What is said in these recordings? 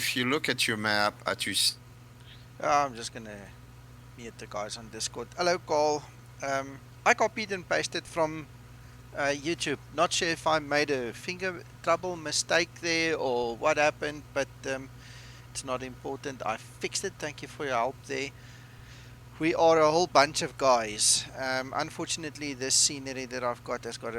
if you look at your map, I'm just gonna mute the guys on Discord. Hello, Carl. I copied and pasted from YouTube. Not sure if I made a finger trouble mistake there or what happened, but it's not important. I fixed it. Thank you for your help there. We are a whole bunch of guys. Unfortunately, this scenery that I've got has got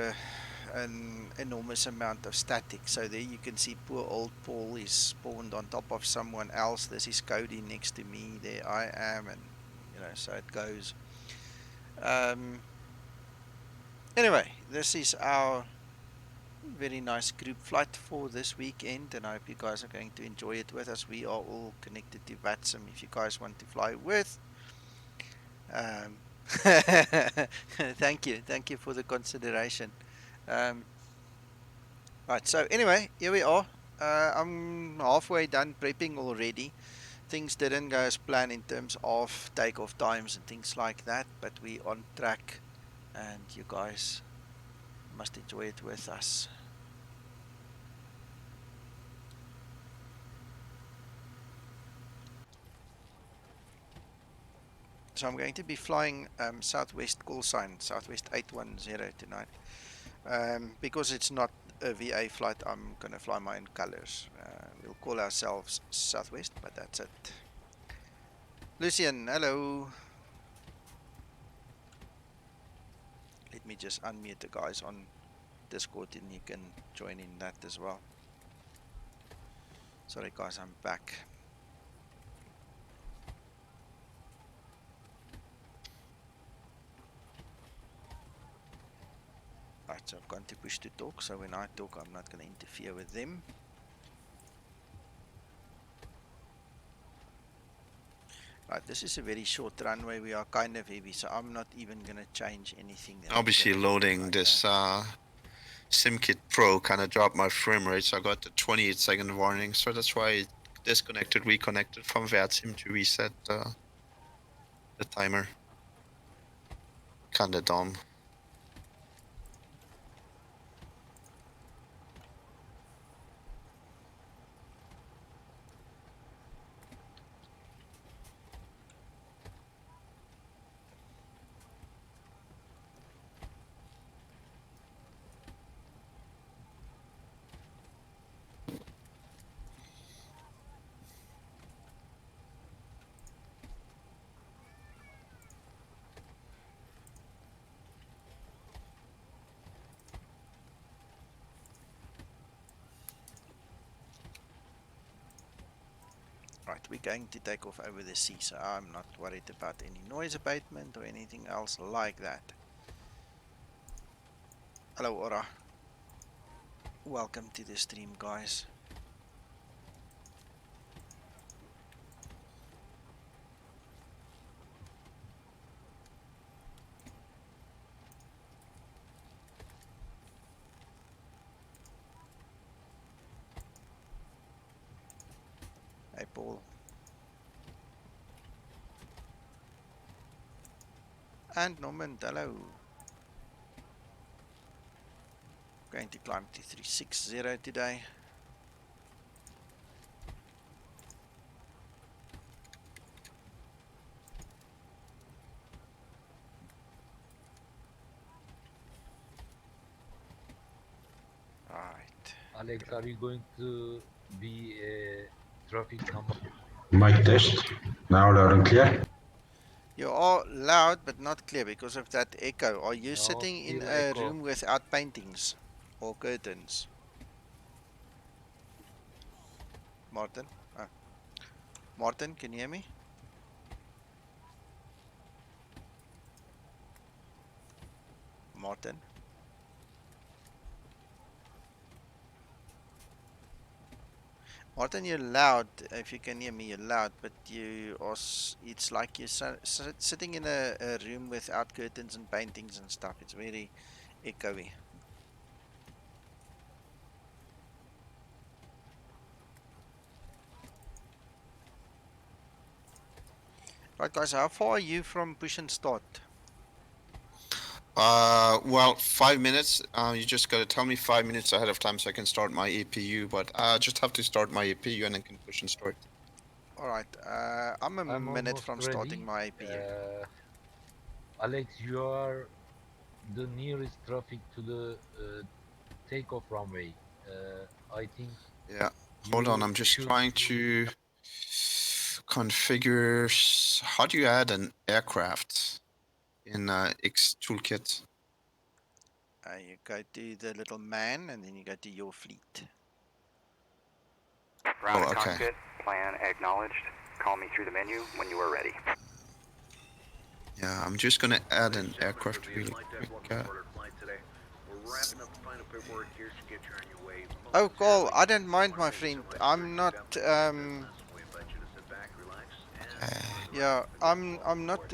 an enormous amount of static. So there you can see poor old Paul is spawned on top of someone else. This is Cody next to me. There I am, and so it goes. Um, anyway, this is our very nice group flight for this weekend, and I hope you guys are going to enjoy it with us. We are all connected to VATSIM if you guys want to fly with. Um, thank you for the consideration. Um, right, so anyway, here we are. I'm halfway done prepping already. Things didn't go as planned in terms of takeoff times and things like that, but we on track, and you guys must enjoy it with us. So I'm going to be flying Southwest call sign, Southwest 810 tonight. Because it's not a VA flight, I'm going to fly my own colors. We'll call ourselves Southwest, but that's it. Lucian, hello. Let me just unmute the guys on Discord and you can join in that as well. Sorry guys, I'm back. Right, so I've gone to push to talk, so when I talk, I'm not going to interfere with them. Right, this is a very short runway. We are kind of heavy, so I'm not even going to change anything. Then obviously loading this SimKit Pro kind of dropped my frame rate, so I got the 28-second warning. So that's why I disconnected, reconnected from VATSIM to reset the timer. Kinda dumb. Right, we're going to take off over the sea, so I'm not worried about any noise abatement or anything else like that. Hello, Ora. Welcome to the stream, guys. Hey, Paul. And Norman, hello. Going to climb to 360 today. Right. Alex, are you going to be a traffic cam? Mic test. Now loud and clear. You are loud but not clear because of that echo. Are you No, sitting in still a echo. room without paintings or curtains? Martin? Martin, can you hear me? Martin? Martin, you're loud. If you can hear me, you're loud, but you are. It's like you're sitting in a room without curtains and paintings and stuff. It's very echoey. Right, guys, how far are you from push and start? Well, 5 minutes. You just gotta tell me 5 minutes ahead of time so I can start my APU. But I just have to start my APU and then can push and start. All right. I'm a I'm minute almost from starting ready. my APU. Alex, you are the nearest traffic to the takeoff runway. I think Yeah. Hold on. you I'm just should. trying to configure. How do you add an aircraft in X toolkit? You go to the little man, and then you go to your fleet. Ground Oh, and okay. cockpit, plan acknowledged. Call me through the menu when you are ready. Yeah, I'm just gonna add an aircraft really quick. Oh, Cole, I don't mind, my friend. I'm not. Yeah, I'm not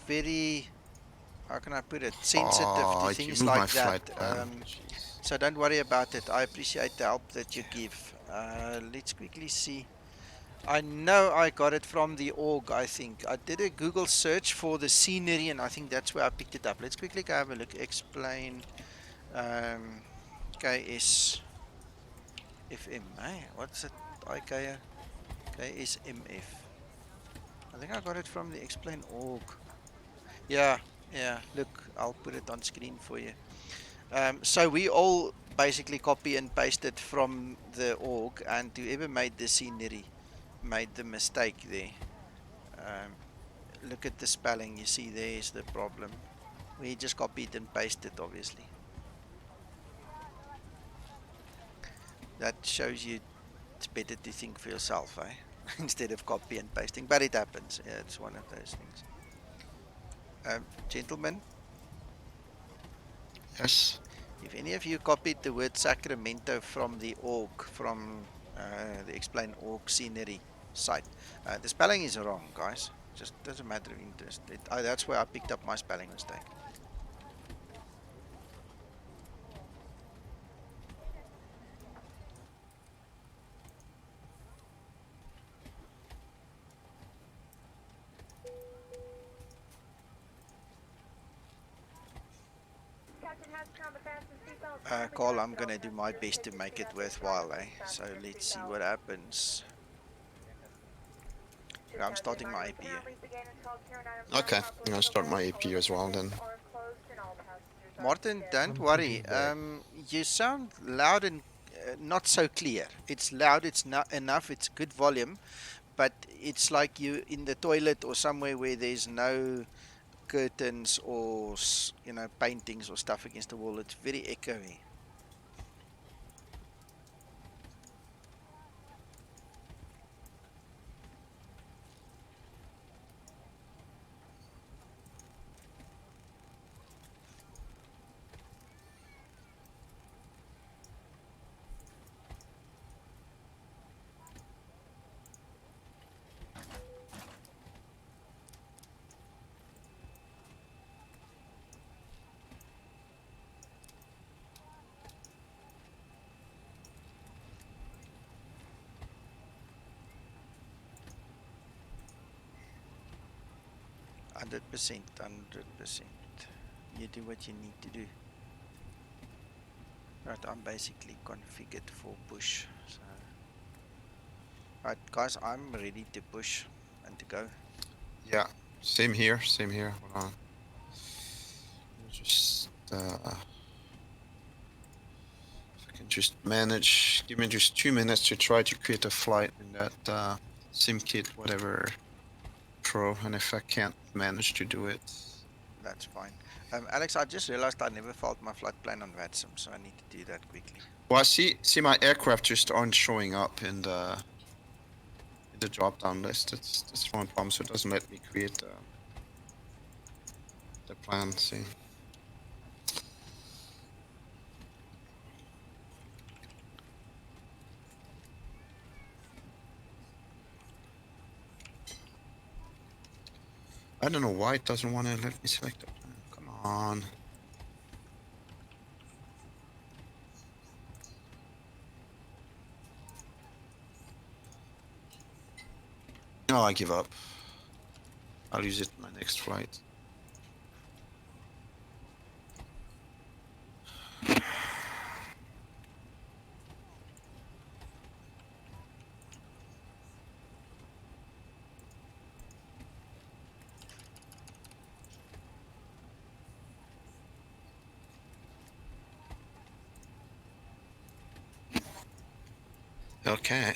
very. How can I put it? Sensitive to Oh, you things moved my like that. flight plan. Jeez. So don't worry about it. I appreciate the help that you give. Let's quickly see. I know I got it from the org, I think. I did a Google search for the scenery, and I think that's where I picked it up. Let's quickly go have a look. Explain KSFM. What's it? KSMF. I think I got it from the explain org. Yeah, yeah. Look, I'll put it on screen for you. So we all basically copy and pasted from the org, and whoever made the scenery made the mistake there. Um, Look at the spelling. You see, there's the problem. We just copied and pasted, obviously. That shows you it's better to think for yourself, eh? Instead of copy and pasting. But it happens. Yeah, it's one of those things. Gentlemen, Yes. if any of you copied the word Sacramento from the org, from the explain org scenery site, the spelling is wrong, guys. Just as a matter of interest. That's where I picked up my spelling mistake. 'Cause I'm gonna do my best to make it worthwhile, eh? So let's see what happens. I'm starting my APU. Okay, I'm gonna start my APU as well then. Martin, don't I'm worry. sitting back. You sound loud and not so clear. It's loud. It's not enough. It's good volume, but it's like you in the toilet or somewhere where there's no curtains or paintings or stuff against the wall. It's very echoey. Hundred percent. 100%. You do what you need to do. Right, I'm basically configured for push. So, right, guys, I'm ready to push and to go. Yeah, same here, same here. Hold on. Just if I can just manage, give me just 2 minutes to try to create a flight in that SimKit, whatever Pro, and if I can't manage to do it. That's fine. Alex, I just realized I never filed my flight plan on VATSIM, so I need to do that quickly. Well, I see my aircraft just aren't showing up in the drop down list. That's one problem, so it doesn't let me create the plan. See. I don't know why it doesn't want to let me select the plan. Come on. No, I give up. I'll use it in my next flight. Okay.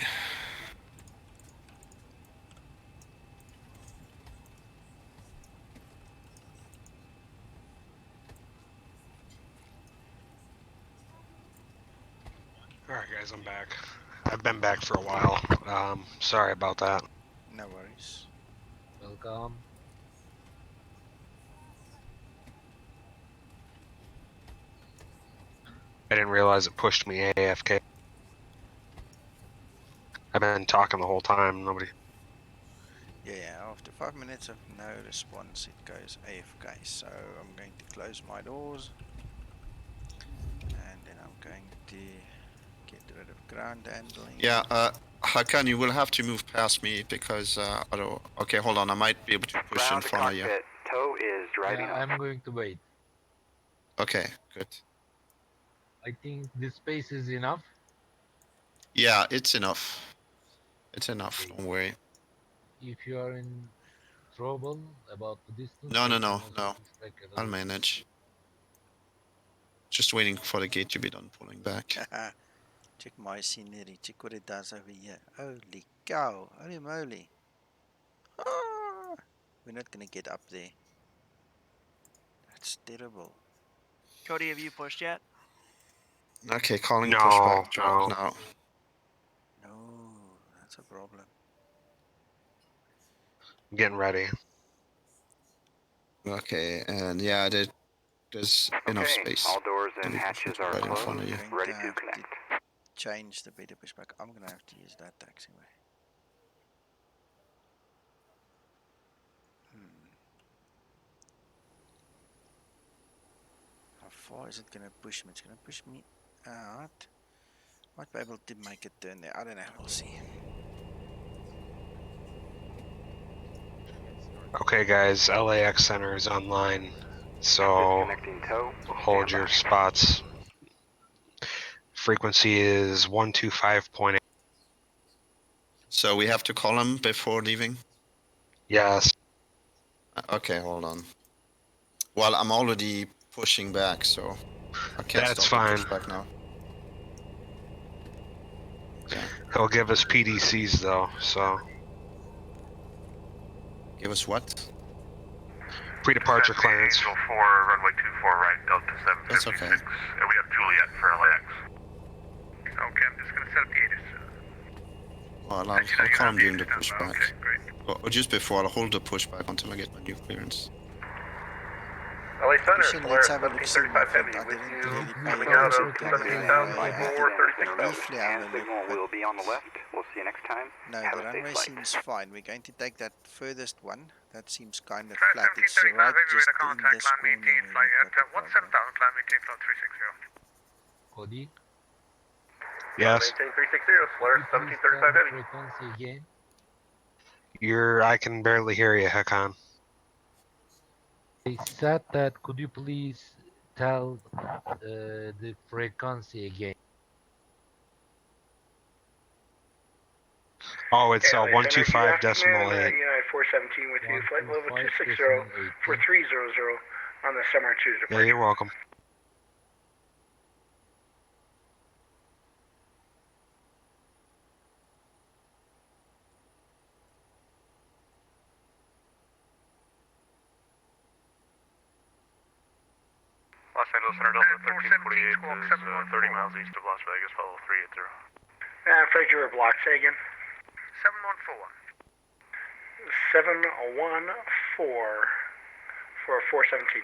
Alright guys, I'm back. I've been back for a while. Sorry about that. No worries. Welcome. I didn't realize it pushed me AFK. I've been talking the whole time, nobody... Yeah, after 5 minutes of no response, it goes AFK. So I'm going to close my doors. And then I'm going to get rid of ground handling. Yeah, Hakan, you will have to move past me because I don't... Okay, hold on. I might be able to push in Ground to front of you. cockpit. Tow is driving Yeah, up. I'm going to wait. Okay, good. I think this space is enough. Yeah, it's enough. It's enough. Okay. Don't worry. If you are in trouble about the distance, No, I no, can no, also no. push back a I'll little bit. manage. Just waiting for the gate to be done pulling back. Check my scenery. Check what it does over here. Holy cow. Holy moly. Ah, we're not going to get up there. That's terrible. Cody, have you pushed yet? Okay, calling No, pushback drop no. now. No, that's a problem. I'm getting ready. Okay, and yeah, there's enough Okay, space. all doors So and we can hatches put it are right in closed. front of you. Going Ready to to have to connect. change the beta pushback. I'm going to have to use that taxiway. How far is it going to push me? It's going to push me out. Might be able to make a turn there. I don't know. We'll see. Okay guys, LAX Center is online. So, Disconnecting tow. hold Stand your by. spots. Frequency is 125.8. So we have to call him before leaving? Yes. Okay, hold on. Well, I'm already pushing back, so I can't That's stop the fine. pushback now. Okay. He'll give us PDCs though, so... Give us what? Pre-departure clearance. Angel 4, runway 24 right, Delta That's 756. okay. And we have Juliet for LAX. Okay, I'm just gonna set up the ATIS. Well, I'll call him during the pushback. Okay, great. Or just before, I'll hold the pushback until I get my new clearance. LA Center, Christian, let's have a look see, my 1735 friend. Heavy I with didn't you. really pay Coming out of attention to 17,000 the runway. I for did 36,000. briefly have Hand a look, signal but will be on the left. We'll see you next time. no, Have the a safe runway flight. seems fine. We're going to take that furthest one. That seems kind of Try flat. It's 1735 right Heavy just radar in contact, this land corner maintain, where fly we've at got the problem. 17000, land maintain, flight 360. Cody, Yes. Maintain 360, could Solaris you please 1735 tell the Heavy. frequency again? I can barely hear you, Hakan. I said that could you please tell the frequency again? Oh, it's LA Center, good 125.8. afternoon, United 417 with you, flight level 260 for 300 on the summer 2 Yeah, departure. you're welcome. Los Angeles Center, Delta 1348 is 30 miles east of Las Vegas, follow 380. I'm afraid you were blocked, say again. 7141. 7141 for 417.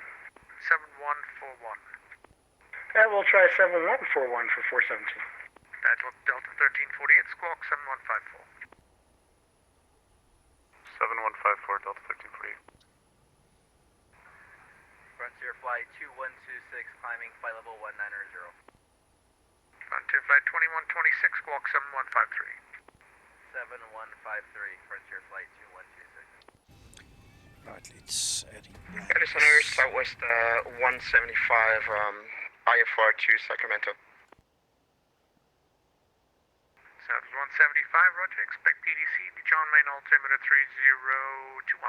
7141. We'll try 7141 for 417. That's Delta 1348, squawk 7154. 7154, Delta 1348. Frontier Flight 2126, climbing flight level 190. Frontier Flight 2126, squawk 7153. 7153, Frontier Flight 2126. Right, let's replace. Air Center, Southwest 175, IFR to Sacramento. South 175, roger, expect PDC, John Main altimeter 3021.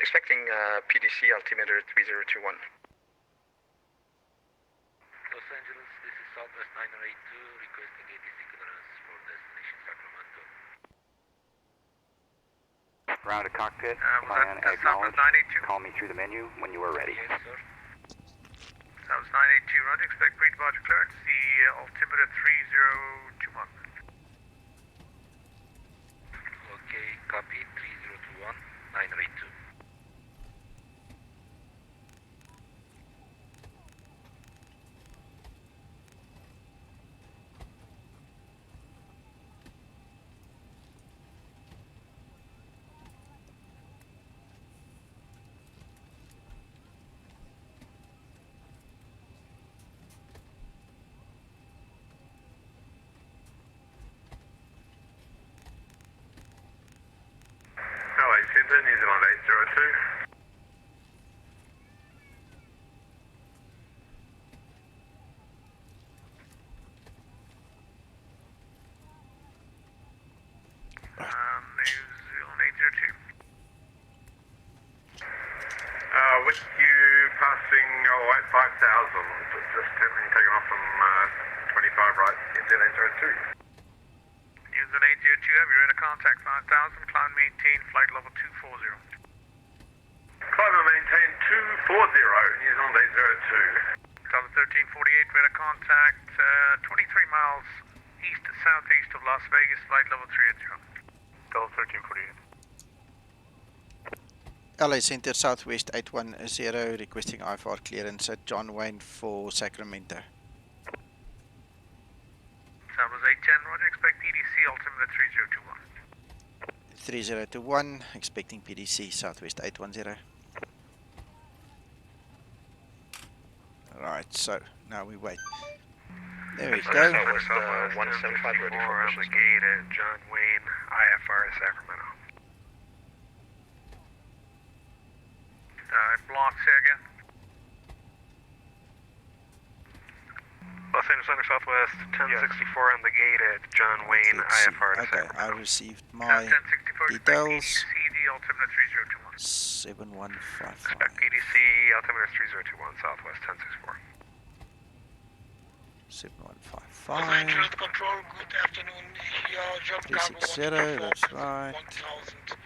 Expecting PDC altimeter 3021. Los Angeles, this is Southwest 908, Ground to cockpit, Was plan that Southwest acknowledged. 982? Call me through the menu when you are ready. Yes, sir. Southwest 982, roger. Expect pre-departure clearance. The altimeter 3021. Okay, copy 3021, 982. LA Centre, New Zealand 802. New Zealand 802. With you passing at 5,000, just having taken off from 25 right, New Zealand 802. New Zealand 802, have you read a contact 5,000, climb maintain, flight level 240. Climb and maintain 240, New Zealand 802. Delta 1348, read a contact 23 miles east to southeast of Las Vegas, flight level 380. Delta 1348. LA Center Southwest 810 requesting IFR clearance at John Wayne for Sacramento. Southwest 810, roger, expect PDC, altimeter 3021. 3021 expecting PDC Southwest 810. Alright, so now we wait. There we go. Southwest 175 ready for on the gate at John Wayne, IFR Sacramento. Blocks here again. Los Angeles Center Southwest 1064 on the gate at John Wayne, IFR to Okay, Sacramento. I received my 1064, details. PDC, altimeter 3021. 7155. Expect PDC, altimeter 3021, Southwest 1064. 7155. Control, good afternoon. 360, that's right.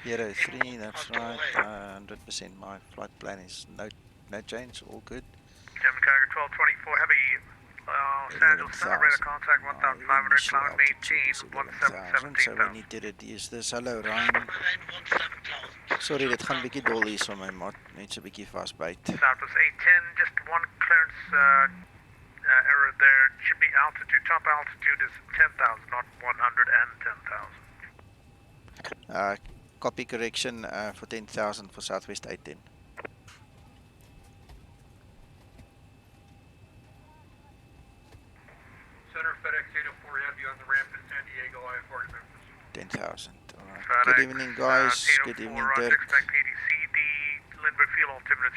03, that's right. 100% my flight plan is no change, all good. German Carrier 1224, heavy Los Angeles Center, radar contact 1,500, climb maintain 1717. So we need to reduce this. Hallo Ryan. Sorry, dit gaan bietjie dol hier so my maat, net so bietjie vasbyt. Southwest 810, just one clearance error there. Should be altitude, top altitude is 10,000, not 110,000. Copy correction for 10,000 for Southwest 810. Center FedEx 804, have you on the ramp in San Diego, IFR to Memphis. 10,000. Alright. Good evening, guys. Good evening, Dirk. Expect PDCD, Lindbergh Field, altimeter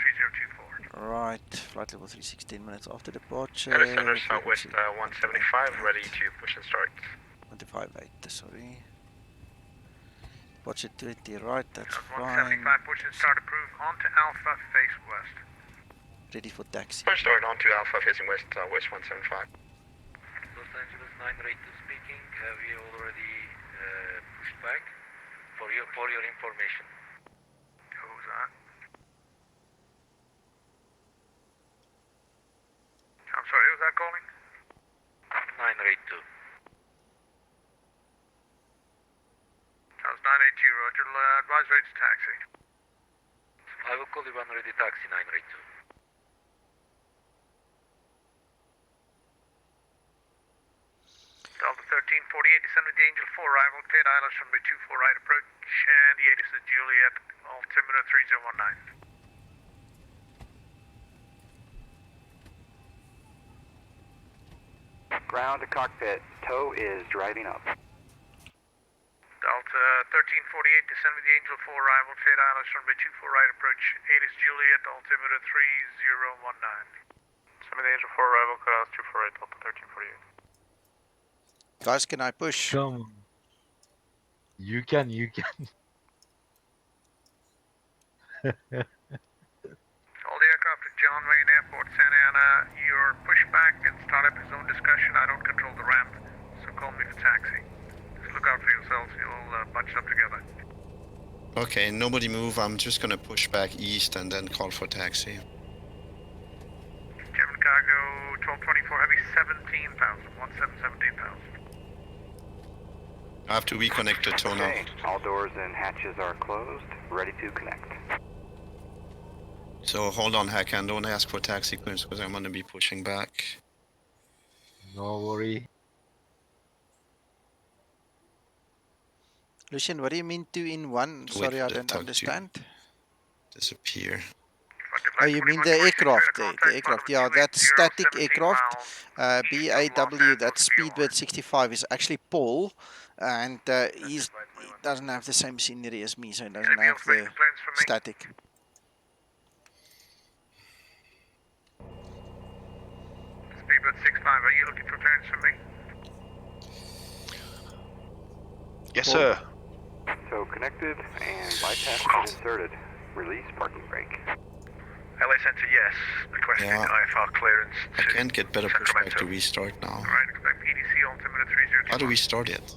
3024. Right, flight level 316 minutes after departure. LA Center Southwest 175 ready to push and start. 158, sorry. Departure 20 right, that's 175, fine. push and start approved, onto Alpha, face west. Ready for taxi. Push start onto Alpha facing west, West 175. Los Angeles 982 speaking. Have you already pushed back? For your information. Who's that? I'm sorry, who's that calling? 982. That was 982, roger. Advise rates taxi. I will call you when ready taxi 982. Delta 1348, descend with the Angel 4, arrival, cleared ILS runway 24 right approach, and the 8 is the Juliet, altimeter 3019. Ground to cockpit, tow is driving up. Delta 1348, descend with the Angel 4, arrival, cleared ILS runway 24 right approach, 8 is Juliet, altimeter 3019. Descend with the Angel 4, arrival, cleared ILS 24 right, Delta 1348. Guys, can I push? Come on. You can. All the aircraft at John Wayne Airport, Santa Ana, your pushback and start up his own discussion. I don't control the ramp, so call me for taxi. Just look out for yourselves, you'll bunch up together. Okay, nobody move. I'm just gonna push back east and then call for taxi. German cargo 1224 heavy 17,000, 17,000. I have to reconnect the tow now. Okay, all doors and hatches are closed, ready to connect. So hold on, Hakan. Don't ask for taxi clearance because I'm gonna be pushing back. No worry. Lucian, what do you mean 2 in 1? Wait Sorry, for I the don't tug to understand. disappear. Oh, you mean the aircraft? The aircraft, yeah, that static aircraft, BAW, that speedbird 65 is actually Paul, and he doesn't have the same scenery as me, so he doesn't have the static. Speedbird 65, are you looking for clearance from me? Yes, Paul? sir. So connected and bypass is inserted. Release parking brake. LA Center, yes. Requesting Yeah. IFR clearance I to can't get better pushback Sacramento. to restart now. Alright, expect EDC altimeter 3021. How do we start it?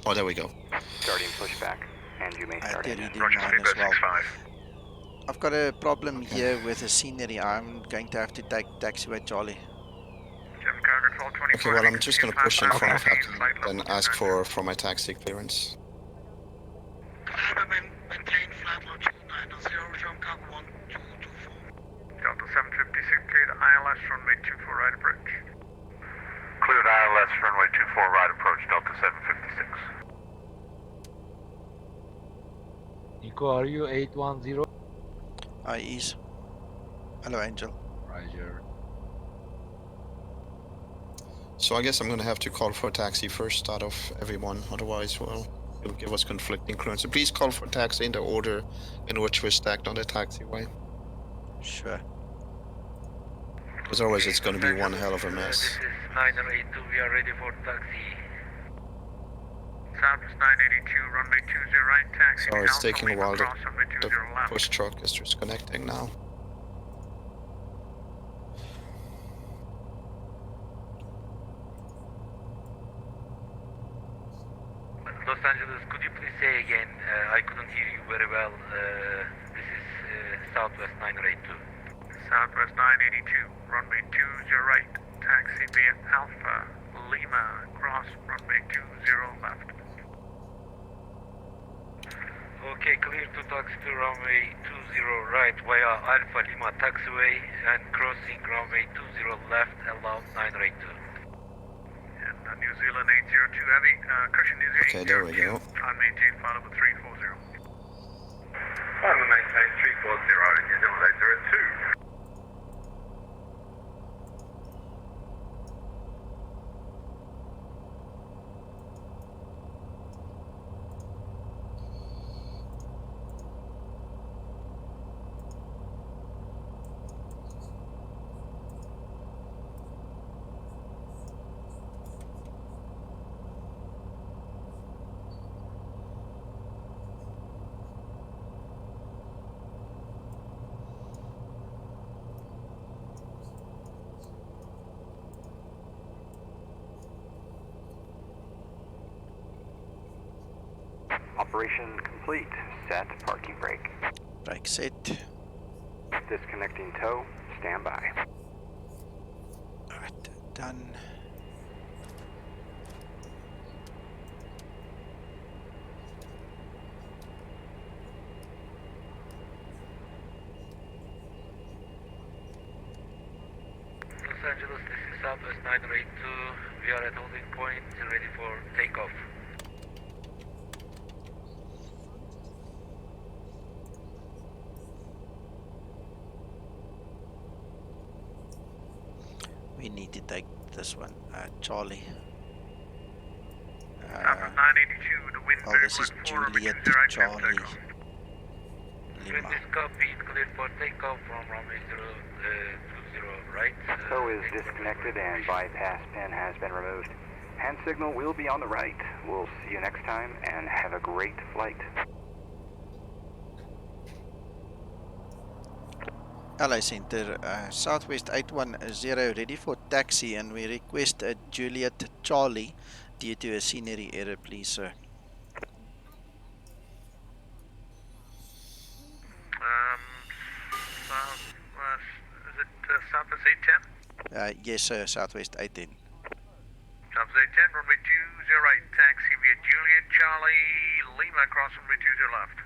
Oh, there we go. Starting pushback, and you may I start did engine. redo Roger, mine as Speedbird well. 65. I've got a problem here with the scenery. I'm going to have to take taxiway Charlie. German cargo 1224. Okay, well, I'm just gonna push in front of Okay. Hakan and ask for my taxi clearance. Delta 756 cleared ILS runway 24 right approach. Cleared ILS runway 24 right approach, Delta 756. Nico, are you 810? Is. Hello, Angel. Roger. So I guess I'm gonna have to call for a taxi first out of everyone, otherwise, well, it'll give us conflicting clearance. So please call for taxi in the order in which we're stacked on the taxiway. Sure. Because otherwise it's gonna be one hell of a mess. This is 982, we are ready for taxi. Southwest 982, runway 20 right, taxi. Sorry, it's Alpha taking a Lima while. cross, runway The 20 left. push truck is just connecting now. Los Angeles, could you please say again? I couldn't hear you very well. This is Southwest 982. Southwest 982, runway 20 right, taxi via Alpha Lima cross, runway 20 left. Okay, clear to taxi to runway 20 right via Alpha Lima taxiway and crossing runway 20 left, allowed 982. And New Zealand 802 heavy, cushion New Zealand Okay, there we 802. go. Time maintain, file over 340. Final maintain 340, New Zealand 802. Operation complete. Set parking brake. Brake set. Disconnecting tow. Stand by. Alright, done. Los Angeles, this is Southwest 982. We are at holding point, ready for takeoff. We need to take this one, Charlie. Southwest 982, the wind Oh, very this is 14, runway Juliet 20 right, Charlie takeoff. Lima. This copied, cleared for takeoff from runway 20 right. Tow is disconnected and bypass pin has been removed. Hand signal will be on the right. We'll see you next time and have a great flight. LA Center, Southwest 810 ready for taxi, and we request a Juliet Charlie. Due to a scenery error, please, sir. Yes sir, Southwest 18. Subs 810, runway 20, taxi via Juliet, Charlie, Lima, cross runway 20 left.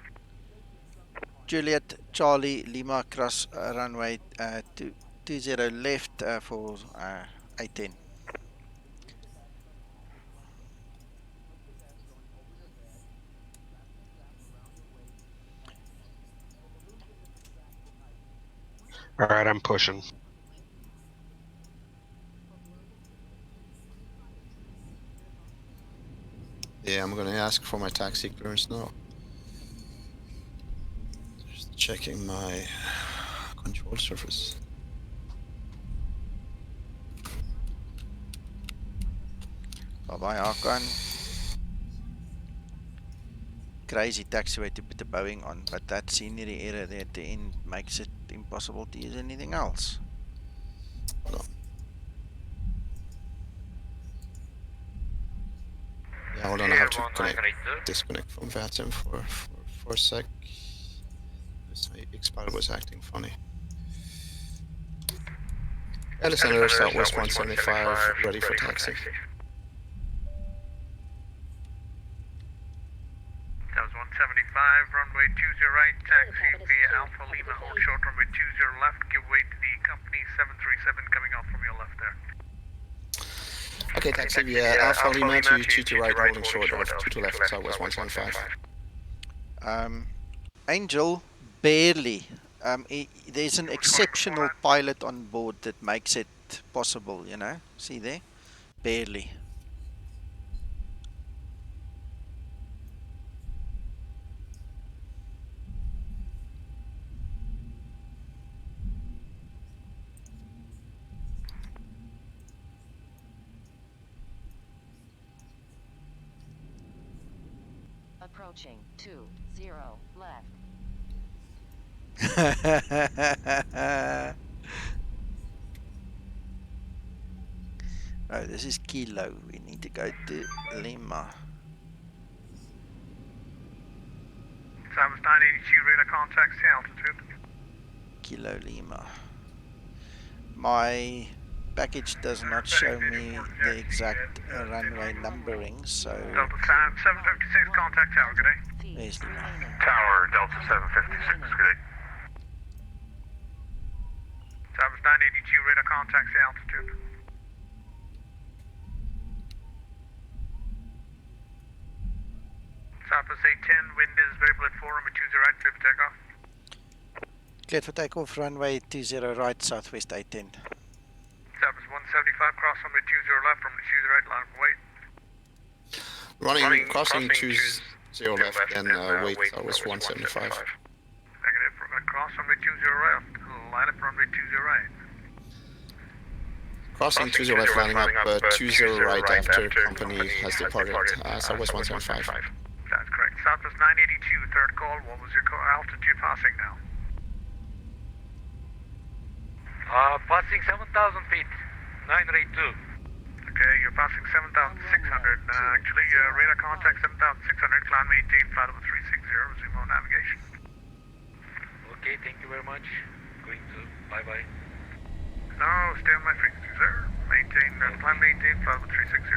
Juliet, Charlie, Lima, cross runway 20 left for 810. All right, I'm pushing. Yeah, I'm gonna ask for my taxi clearance now. Just checking my control surface. Bye-bye, Hakan. Crazy taxiway to put the Boeing on, but that scenery area there at the end makes it impossible to use anything else. No. Yeah, hold on, I have to disconnect from VATSIM for a sec. This expired was acting funny. Alexander, Southwest 175, ready for taxi. That was 175, runway 20 taxi via Alpha Lima, hold short runway 20 left, give way to the company 737 coming off from your left there. Okay, taxi via Alpha Lima to 22 right, holding short of 2 left, Southwest 175. Angel, barely. There's an exceptional pilot on board that makes it possible, you know. See there? Barely. Approaching 20 left. Oh, this is Kilo. We need to go to Lima. Southwest 982, radar contact, see altitude. Kilo Lima. My package does not show me the exact runway numbering, so... Delta 756, contact tower, good day. There's Lima. Tower, Delta 756, good day. Southwest 982, radar contact, see altitude. Southwest 810, wind is variable at 4, runway 20 right, clear for takeoff. Cleared for takeoff, runway 20 right, Southwest 810. Southwest 175, cross runway 20 left, runway 20 right, line of wait. Crossing 20 left and wait, Southwest 175. Negative, cross runway 20 left, line up runway 20 right. Crossing 20 left, lining up 20 right after company has departed, Southwest 175. That's correct. Southwest 982, third call, what was your altitude passing now? Passing 7,000 feet, 982. Okay, you're passing 7,600. Actually, radar contact 7,600, climb 18, flight over 360, resume on navigation. Okay, thank you very much. Going to, bye-bye. No, stay on my frequency, sir. Maintain, climb 18, flight over 360.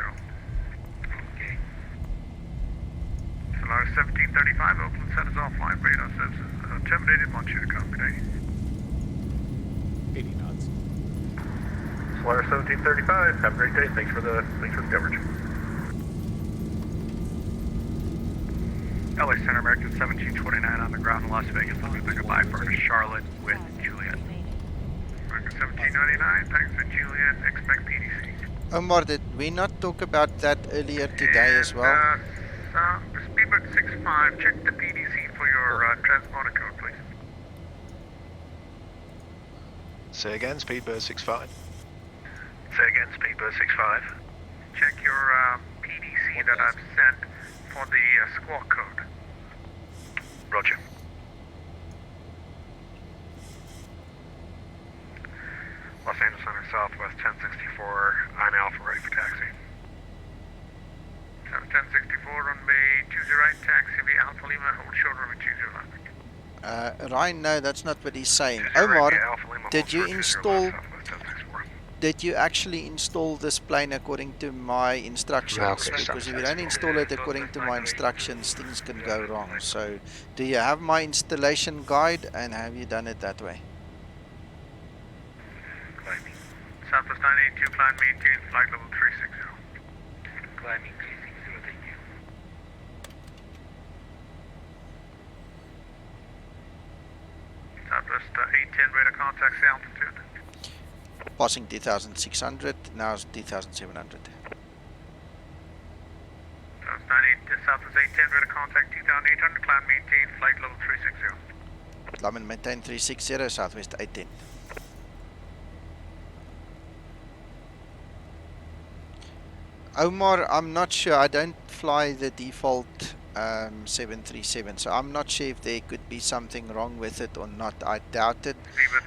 Okay. Solaris 1735, Oakland set is offline, radar services terminated, want you to come today. 80 knots. Solaris 1735, have a great day. Thanks for the coverage. LA Center American 1729 on the ground in Las Vegas. I'm going to goodbye for Charlotte with Juliet. American 1799, thanks for Juliet. Expect PDC. Omar, did we not talk about that earlier today as well? Speedbird 65, check the PDC for your transponder code, please. Say again, Speedbird 65. Say again, Speedbird 65. Check your PDC that I've sent for the squawk code. Roger. Los Angeles Center Southwest 1064, I'm Alpha, ready for taxi. 1064, runway 20 right, taxi via Alpha Lima, hold short runway 20 left. Ryan, no, that's not what he's saying. Omar, did you install did you actually install this plane according to my instructions? Okay, Because if you 710. don't install it according to my instructions, things can go wrong. So, do you have my installation guide, and have you done it that way? Climbing. Southwest 982, climb maintain, flight level 360. Climbing 360, thank you. Southwest 810, radar contact, say altitude. Passing 2,600, now it's 2,700. Southwest 810, radar contact 2,800, climb maintain, flight level 360. Climb and maintain 360, Southwest 810. Omar, I'm not sure. I don't fly the default 737, so I'm not sure if there could be something wrong with it or not. I doubt it. Speedbird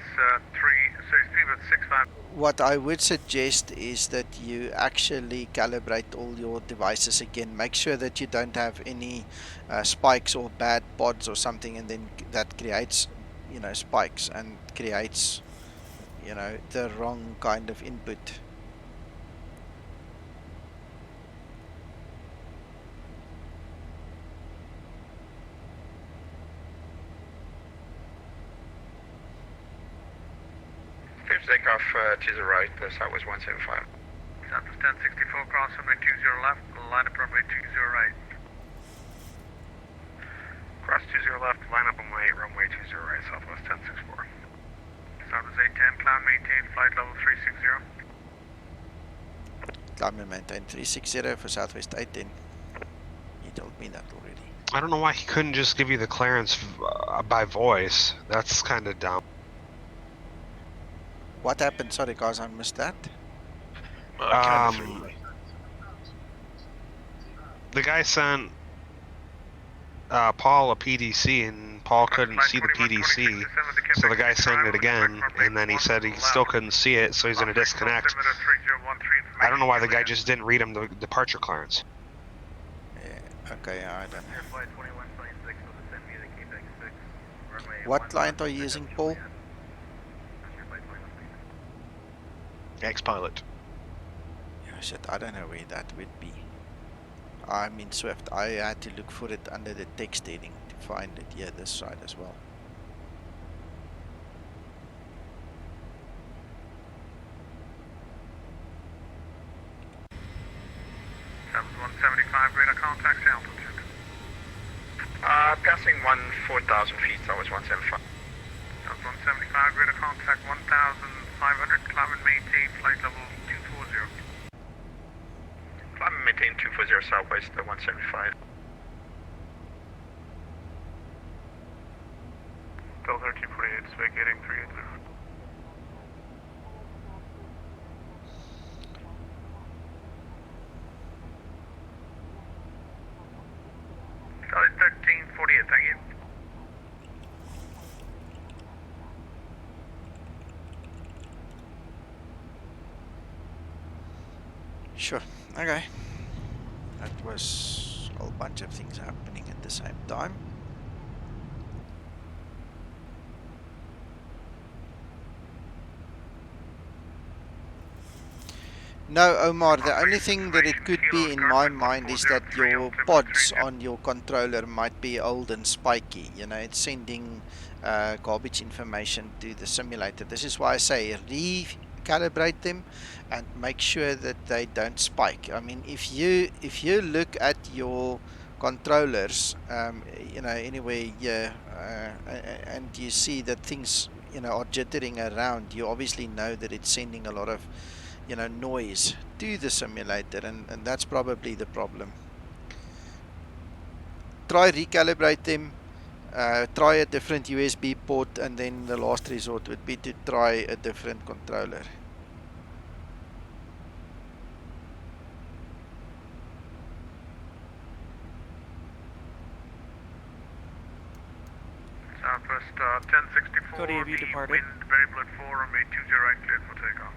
65. What I would suggest is that you actually calibrate all your devices again. Make sure that you don't have any spikes or bad pods or something, and then that creates, spikes and creates, the wrong kind of input. Takeoff to the right, Southwest 175. Southwest 1064, cross runway 20 left, line up runway 20 right. Cross 20 left, line up runway 20 right, Southwest 1064. Southwest 810, climb maintain, flight level 360. Climb and maintain 360 for Southwest 810. He told me that already. I don't know why he couldn't just give you the clearance by voice. That's kind of dumb. What happened? Sorry guys, I missed that. The guy sent Paul a PDC, and Paul couldn't see the PDC, so the guy sent it again, and then he said he still couldn't see it, so he's going to disconnect. I don't know why the guy just didn't read him the departure clearance. Yeah, okay, I don't know. What client are you using, Paul? X-Pilot. Yeah, shit, I don't know where that would be. I'm in Swift. I had to look for it under the text heading to find it. Yeah, this side as well. Southwest 175, radar contact, altitude. Passing 4,000 feet, Southwest 175. Southwest 175, radar contact 1,500, climb and maintain, flight level 240. Climb and maintain 240, Southwest 175. Del 1348, vacating 380. Del 1348, thank you. Sure, okay. That was a whole bunch of things happening at the same time. No, Omar, the only thing that it could be in my mind is that your pods on your controller might be old and spiky. It's sending garbage information to the simulator. This is why I say recalibrate them and make sure that they don't spike. I mean, if you look at your controllers, anyway, yeah, and you see that things, are jittering around, you obviously know that it's sending a lot of noise to the simulator, and that's probably the problem. Try recalibrate them, try a different USB port, and then the last resort would be to try a different controller. Southwest 1064, Cody, have you departed? wind, very blood 4, runway 20 right, cleared for takeoff.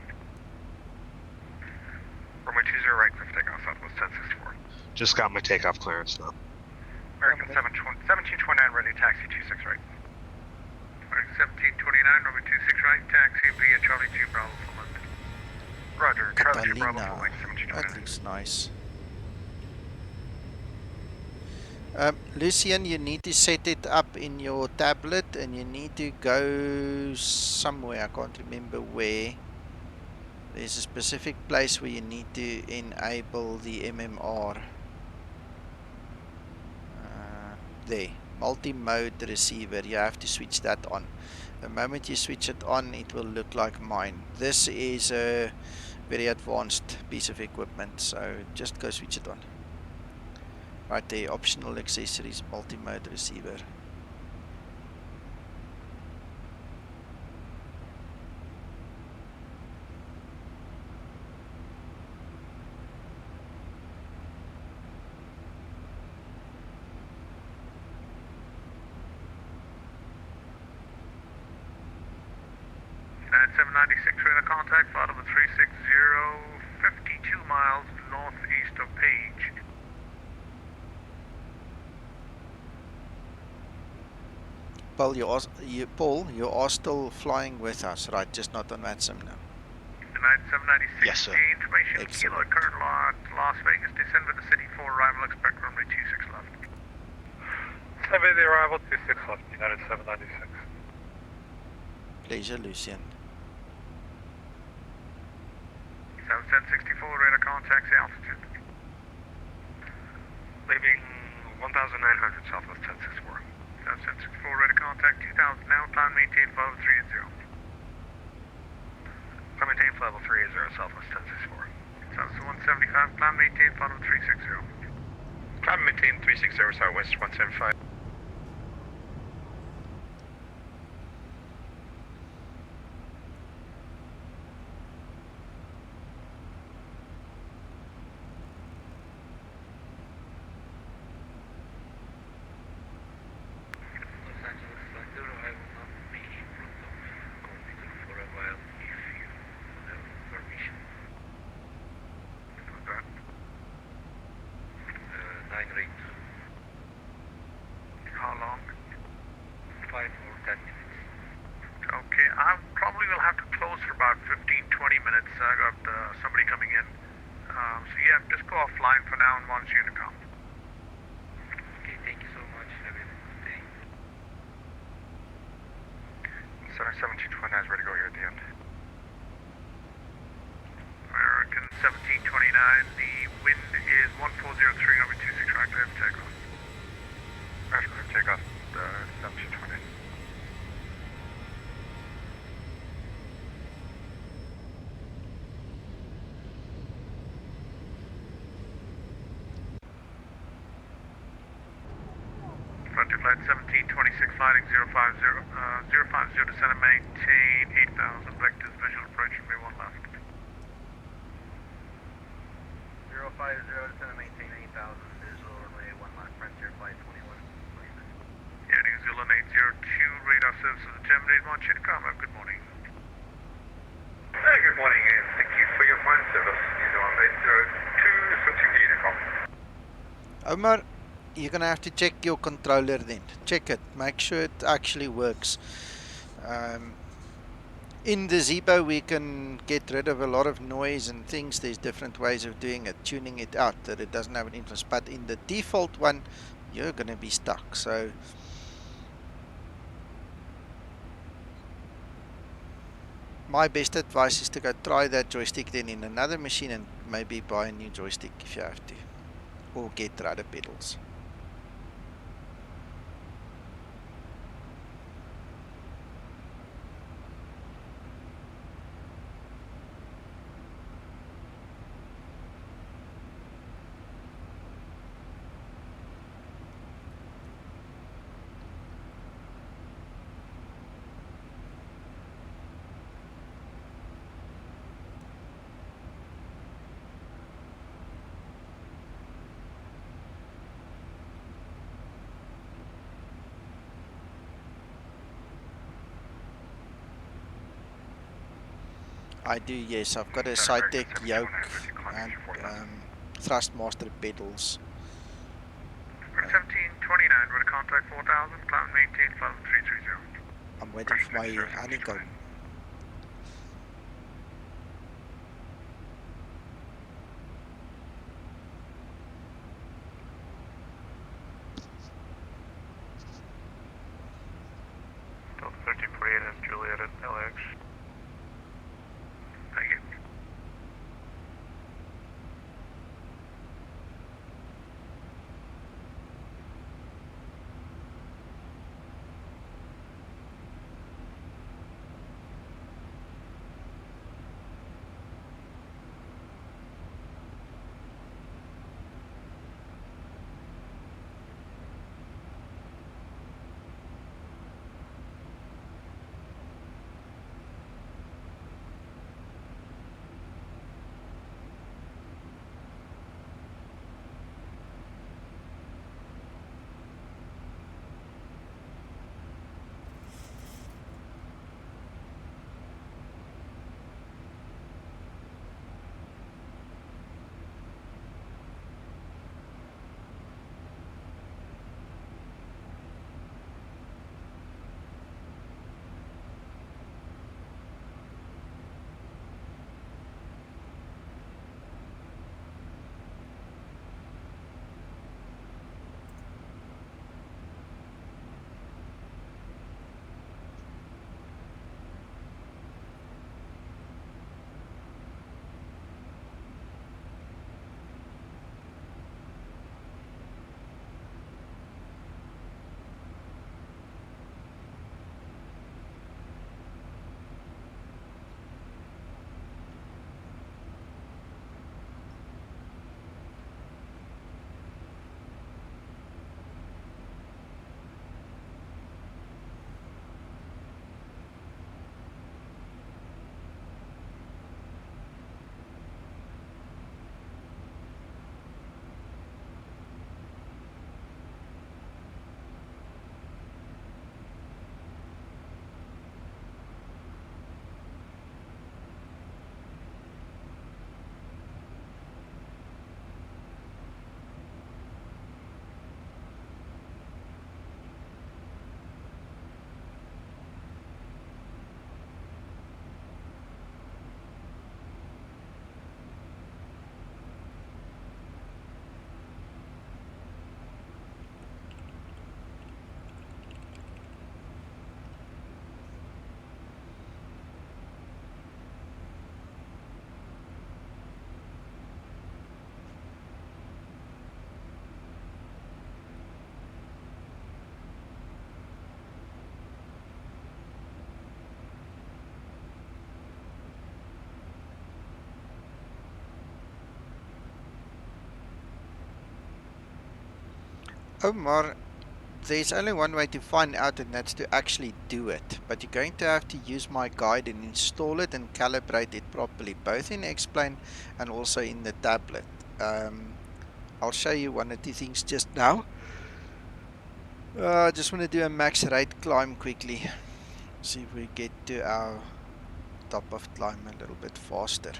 Runway 20 right, clear for takeoff, Southwest 1064. Just got my takeoff clearance now. American 1729, ready, taxi 26 right. American 1729, runway 26 right, taxi via Charlie 2 Bravo for London. Roger, Charlie 2 Bravo, Catalina. full length, 1729. That looks nice. Lucian, you need to set it up in your tablet and you need to go somewhere. I can't remember where. There's a specific place where you need to enable the MMR. There, multi-mode receiver. You have to switch that on. The moment you switch it on, it will look like mine. This is a very advanced piece of equipment, so just go switch it on. Right there, optional accessories, multi-mode receiver. United 796, radar contact, flight over 360, 52 miles northeast of Page. Paul, you are still flying with us, right? Just not on Watson now. United 796, Yes, sir. information, Excellent. Kilo, current lot, Las Vegas, descend with the city for arrival, expect runway 26 left. 7 the arrival, 26 left, United 796. Pleasure, Lucian. 71064, radar contacts, altitude. Leaving 1,900 southwest 1064. 71064, radar contact, 2,000 now, climb maintain flight level 380. Climb maintain flight level 380, southwest 1064. 175, climb maintain flight level 360. Climb maintain 360, southwest 175. How long? 5 or 10 minutes. Okay, I probably will have to close for about 15-20 minutes. I got somebody coming in. So yeah, just go offline for now and monitor your intercom. Okay, thank you so much. Have a good day. Center 1729 is ready to go here at the end. American 1729, the wind is 1403, number 26, right, clear for takeoff. Right, clear for takeoff, 1720. Frontier flight 1726, flighting 050, 050 descend and maintain 8,000, vectors visual approach, runway 1 left. 050, descend and maintain 8,000, visual runway 1 left, Frontier flight 21. Yeah, New Zealand 802, radar services terminated, launch intercom, have a good morning. Hey, good morning, and thank you for your flight service. New Zealand 802, switching to intercom. Omar, you're gonna have to check your controller then. Check it, make sure it actually works. In the Zibo we can get rid of a lot of noise and things. There's different ways of doing it, tuning it out that it doesn't have an influence, but in the default one you're gonna be stuck. So my best advice is to go try that joystick then in another machine and maybe buy a new joystick if you have to, or get rudder pedals. I do, yes. I've got a Cytec yoke and Thrustmaster pedals. 1729, we're to contact 4000, climb and maintain flight level 330. I'm waiting for my honeycomb. 1348 and Juliet at LX. Thank you. Omar, there's only one way to find out, and that's to actually do it. But you're going to have to use my guide and install it and calibrate it properly, both in X-Plane and also in the tablet. I'll show you one or two things just now. I just want to do a max rate climb quickly. See if we get to our top of climb a little bit faster.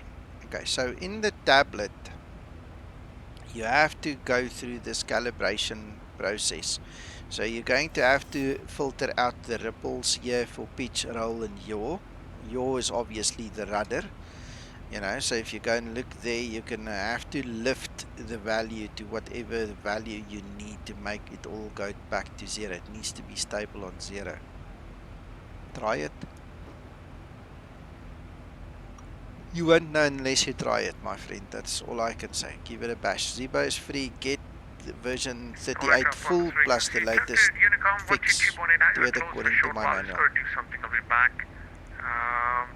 Okay, so in the tablet, you have to go through this calibration process. So you're going to have to filter out the ripples here for pitch, roll and yaw. Yaw is obviously the rudder. You know, so if you go and look there, you're going to have to lift the value to whatever value you need to make it all go back to zero. It needs to be stable on zero. Try it. You won't know unless you try it, my friend. That's all I can say. Give it a bash. Zibo is free. Get the version 38 full plus the latest fix. Do it according to my manual. Do something, I'll be back.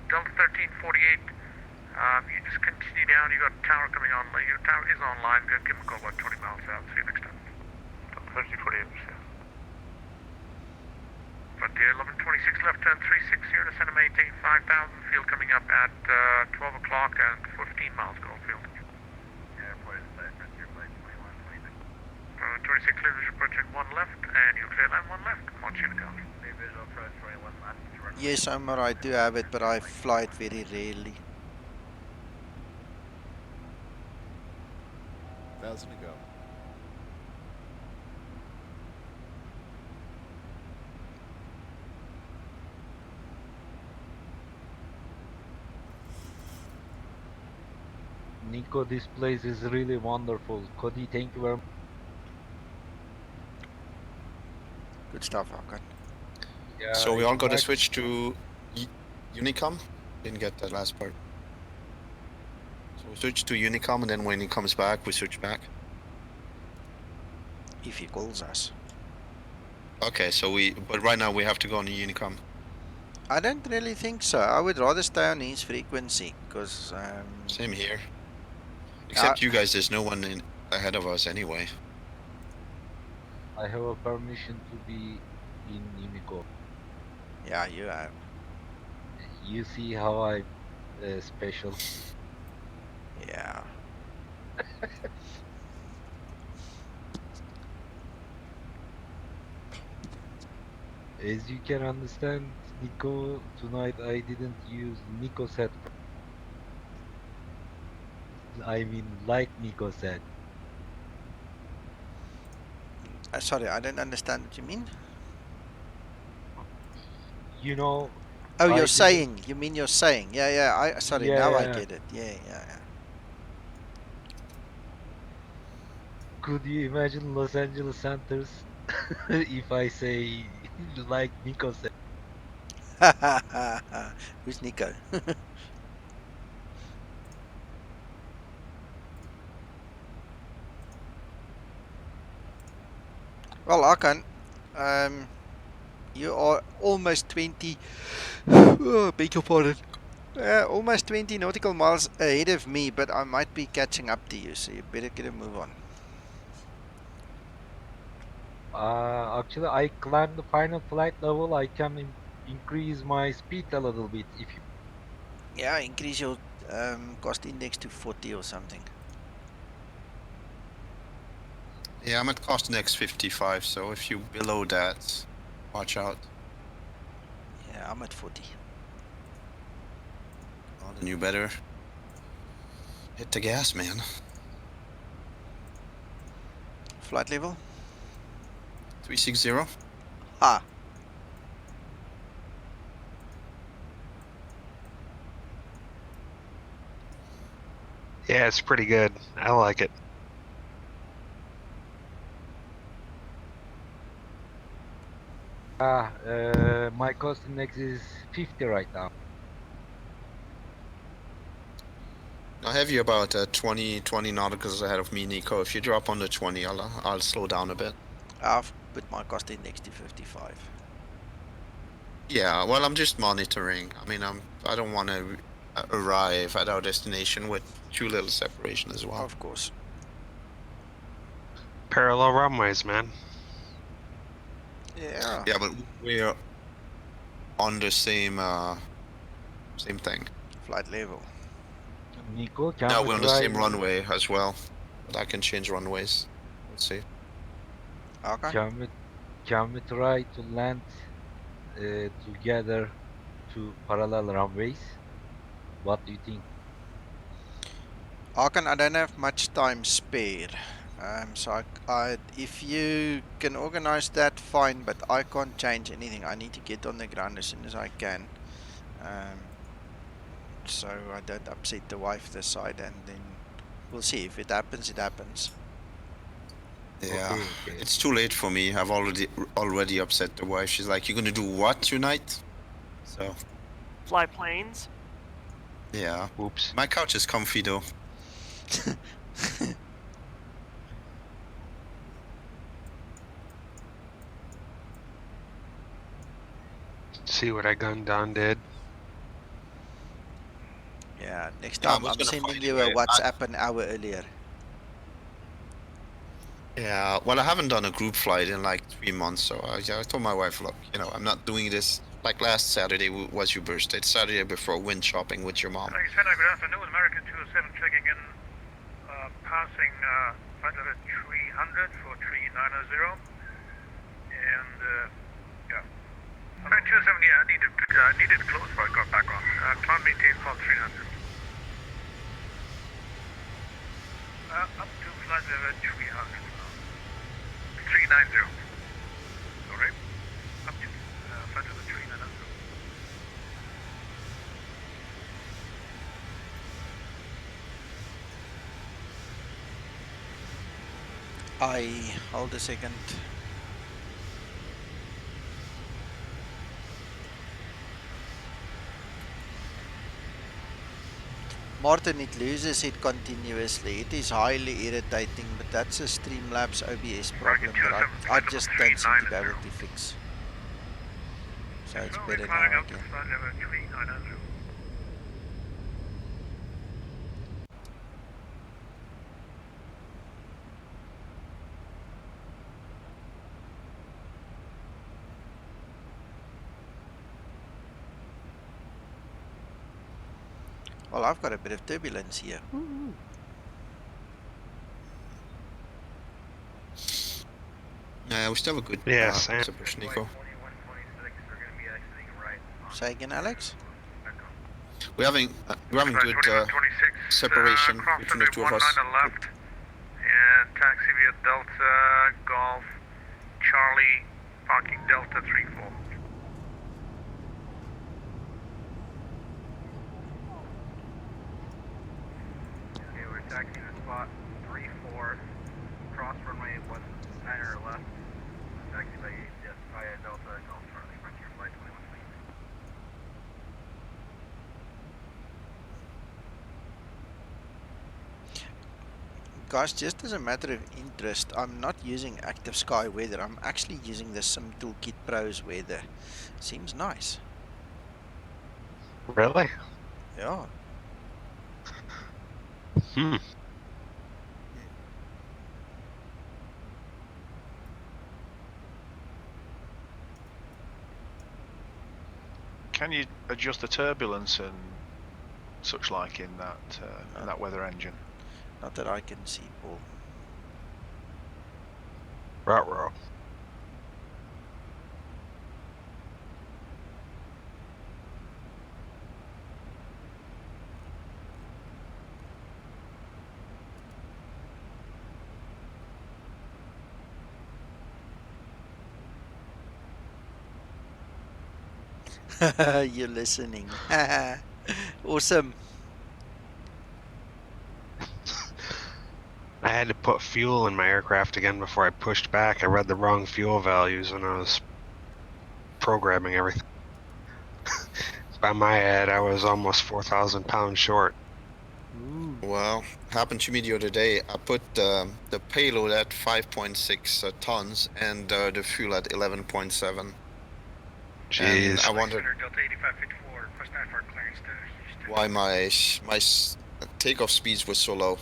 Delta 1348. You just continue down. You got a tower coming on. Your tower is online. Go give them a call about 20 miles out. See you next time. Delta 1348. Frontier 1126 left turn 36 here to center maintain 5000. Field coming up at 12 o'clock and 15 miles Goldfield. Airport is set. Frontier flight 2126. 26 clear visual approach 1 left and you clear line 1 left. Come on, shoot a count. Clear visual approach 21 left. Yes, Omar, I do have it, but I fly it very rarely. 1,000 to go. Nico, this place is really wonderful. Cody, thank you very much. Good stuff, Hakan. Yeah, So we all got to exactly. switch to Unicom. Didn't get that last part. So we switch to Unicom, and then when he comes back, we switch back. If he calls us. Okay, so but right now we have to go on the Unicom. I don't really think so. I would rather stay on his frequency because Same here. Except you guys, there's no one ahead of us anyway. I have a permission to be in Unico. yeah, you have. You see how I special. Yeah. As you can understand, Nico, tonight I didn't use Nico set. I mean, like Nico said. Sorry, I don't understand what you mean. You know, Oh, I you're didn't. saying. You mean you're saying. Yeah, yeah. Sorry, now I Yeah. get it. Yeah, yeah, yeah. Could you imagine Los Angeles Santos if I say like Nico said? Who's Nico? Well, Akan, you are almost 20. Oh, beg your pardon. Almost 20 nautical miles ahead of me, but I might be catching up to you, so you better get a move on. Actually, I climbed the final flight level. I can increase my speed a little bit if you. Yeah, increase your cost index to 40 or something. Yeah, I'm at cost index 55, so if you below that, watch out. Yeah, I'm at 40. Well, then you better hit the gas, man. Flight level? 360. Ha! Yeah, it's pretty good. I like it. My cost index is 50 right now. I have you about 20 nauticals ahead of me, Nico. If you drop under 20, I'll slow down a bit. I've put my cost index to 55. Yeah, well, I'm just monitoring. I mean, I don't want to arrive at our destination with too little separation as well. Of course. Parallel runways, man. Yeah. Yeah, but we're on the same thing. Flight level. Nico, can No, we we're on the try? same runway as well. But I can change runways. Let's see. Okay. Can we try to land together to parallel runways? What do you think? Hakan, I don't have much time spare. So if you can organize that, fine, but I can't change anything. I need to get on the ground as soon as I can. So I don't upset the wife this side, and then we'll see. If it happens, it happens. Yeah, Okay. it's too late for me. I've already upset the wife. She's like, "You're gonna do what tonight?" So. Fly planes? Yeah. Oops. My couch is comfy though. See what I gunned down did. Yeah, next Yeah, I time was I'm gonna sending find you a anyway. WhatsApp an hour earlier. Yeah, well, I haven't done a group flight in like 3 months, so I told my wife, look, I'm not doing this. Like last Saturday was your birthday. It's Saturday before wind shopping with your mom. KSNA, good afternoon. American 207 checking in, passing flight level 300 for 390. And, yeah. American 207, yeah, I needed close before I got back on. Climb maintain for 300. Up to flight level 300. 390. Sorry. Up to flight level 390. Hold a second. Martin, it loses it continuously. It is highly irritating, but that's a Streamlabs OBS problem that I just don't seem to be able to fix. So it's better now again. Well, I've got a bit of turbulence here. Woo-hoo. We still have a good Yes, separation, Nico. Say again, Alex? We're having good separation between the two of us. left, and taxi via Delta Golf Charlie, parking Delta 34. Okay, we're taxiing to spot 34, cross runway 19 or left. Taxi via Delta Golf Charlie, Frontier Flight 21. Guys, just as a matter of interest, I'm not using Active Sky Weather. I'm actually using the Sim Toolkit Pro's weather. Seems nice. Really? Yeah. Can you adjust the turbulence and such like in that weather engine? Not that I can see, Paul. Ruh-roh. You're listening. Awesome. I had to put fuel in my aircraft again before I pushed back. I read the wrong fuel values when I was programming everything. By my head, I was almost 4,000 pounds short. Well, happened to me the other day. I put the payload at 5.6 tons and the fuel at 11.7. And I wondered why my takeoff speeds were so low.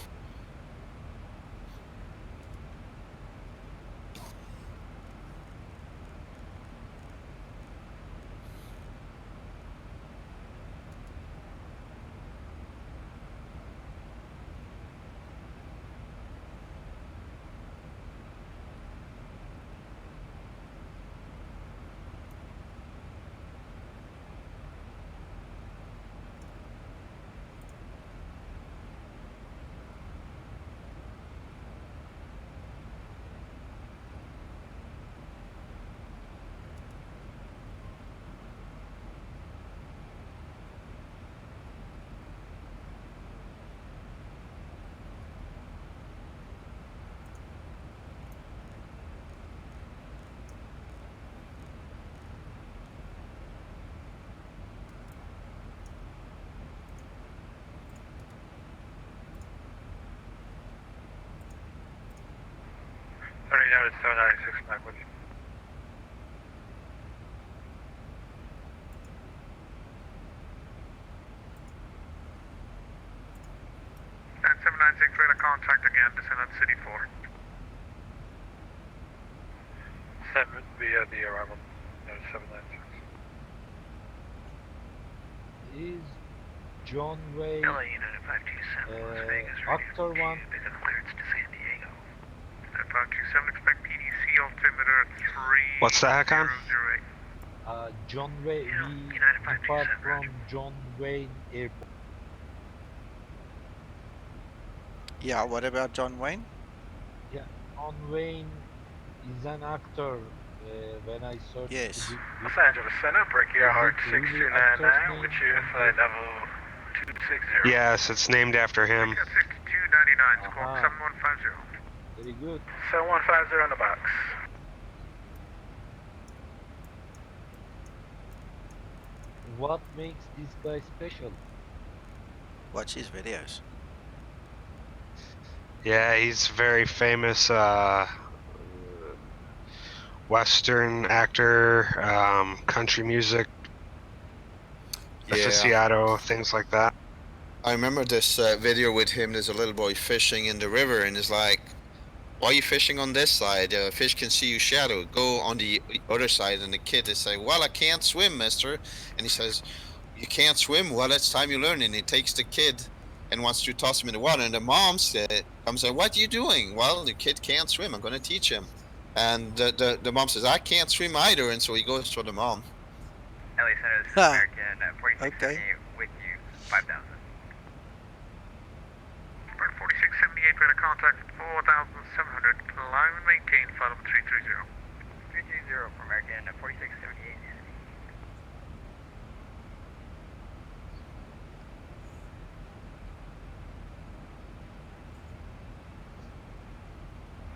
It's 796 back with you. And 796 radar contact again, descend on City 4. 7 via the arrival. No, 796. Is John Way LA United 527 Las Vegas actor one? Big clearance to San Diego. 527 expect PDC altimeter 3. What's the Hakon? John Wayne. We depart from John Wayne Airport. Yeah, what about John Wayne? Yeah, John Wayne is an actor. When I searched Yes. Los Angeles Center, Brickyard Heart 6299, with you flight level 260. Yes, it's named after him. 6299, squawk 7150. Very good. 7150 on the box. What makes this guy special? watch his videos. Yeah, he's very famous Western actor, country music aficionado, things like that. I remember this video with him. There's a little boy fishing in the river, and it's like, why are you fishing on this side? Fish can see your shadow. Go on the other side. And the kid is saying, well, I can't swim, mister. And he says, you can't swim? Well, it's time you learn. And he takes the kid and wants to toss him in the water. And the mom comes and, what are you doing? Well, the kid can't swim. I'm going to teach him. And the mom says, I can't swim either. And so he goes for the mom. LA Center, this is American 4678 with you, 5,000. 4678, radar contact 4,700, climb and maintain flight level 330. 330 for American 4678.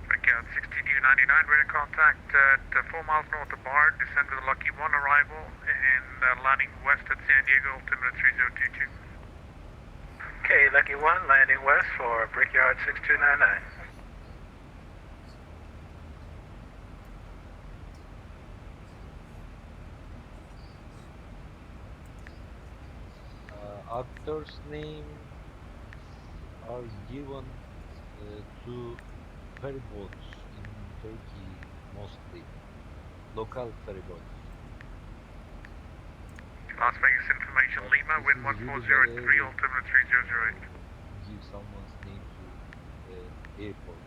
Breakout 6299, radar contact at 4 miles north of Bar, descend with a Lucky 1 arrival, and landing west at San Diego, altimeter 3022. Okay, Lucky 1, landing west for Brickyard 6299. Actors' names are given to ferry boats in Turkey mostly. Local ferry boats. Las Vegas Information Lima, wind 1403, altimeter 3008. Give someone's name to the airport.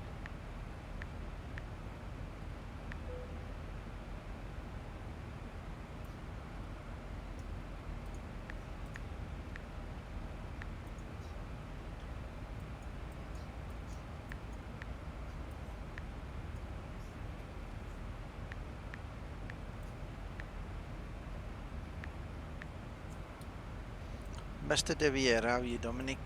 Mr. De Vieira, how are you, Dominic?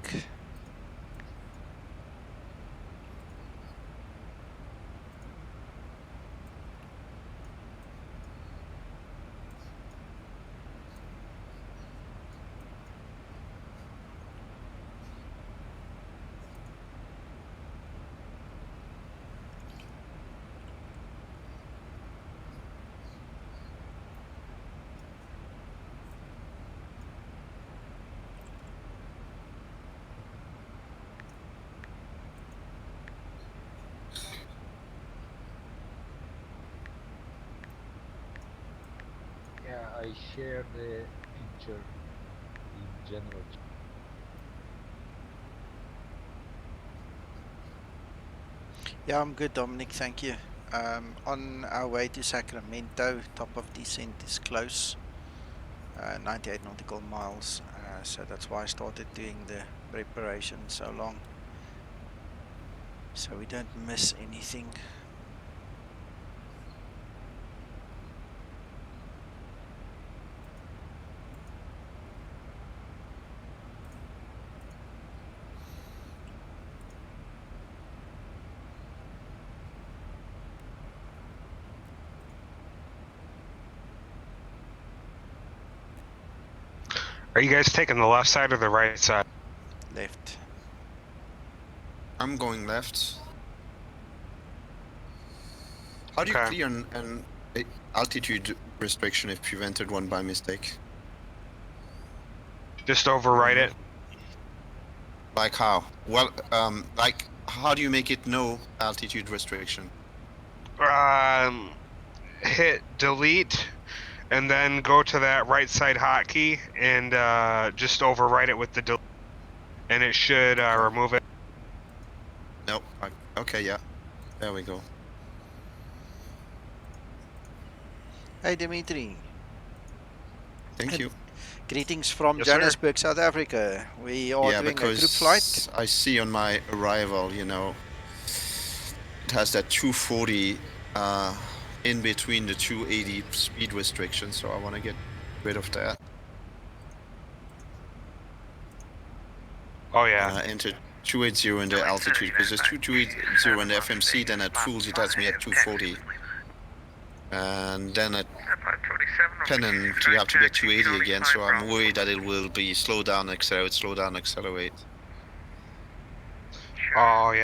Yeah, I share the picture in general. Yeah, I'm good, Dominic, thank you. On our way to Sacramento, top of descent is close, 98 nautical miles, so that's why I started doing the preparation so long, so we don't miss anything. Are you guys taking the left side or the right side? Left. I'm going left. How do you clear an altitude restriction if you've entered one by mistake? Just overwrite it. Like how? Well, like, how do you make it no altitude restriction? Hit delete, and then go to that right side hotkey and just overwrite it with the delete, and it should remove it. Nope. Okay, yeah. There we go. Hey, Dimitri. Thank you. Greetings from Yes, Johannesburg, South Africa. We are doing a group flight. I see on my arrival, you know, it has that 240 in between the 280 speed restriction, so I want to get rid of that. Oh yeah. Enter 280 in the altitude, because there's 2280 in the FMC, then at fools it has me at 240. And then at 527 Pennon, you have to get 280 again, so I'm worried that it will be slow down, accelerate. Oh yeah.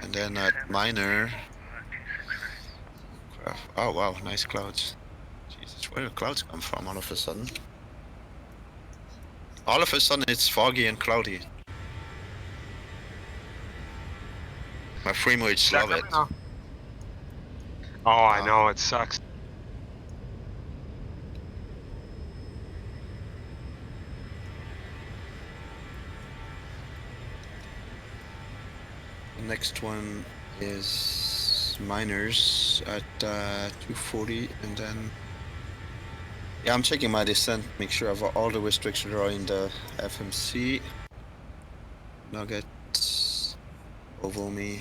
And then at Minor, oh wow, nice clouds. Jesus, where do clouds come from all of a sudden? All of a sudden it's foggy and cloudy. My frame rates love it. Sacramento. Oh, I know, it sucks. The next one is Miners at 240, and then yeah, I'm checking my descent, make sure I've all the restrictions are in the FMC. Nuggets, Ovomi,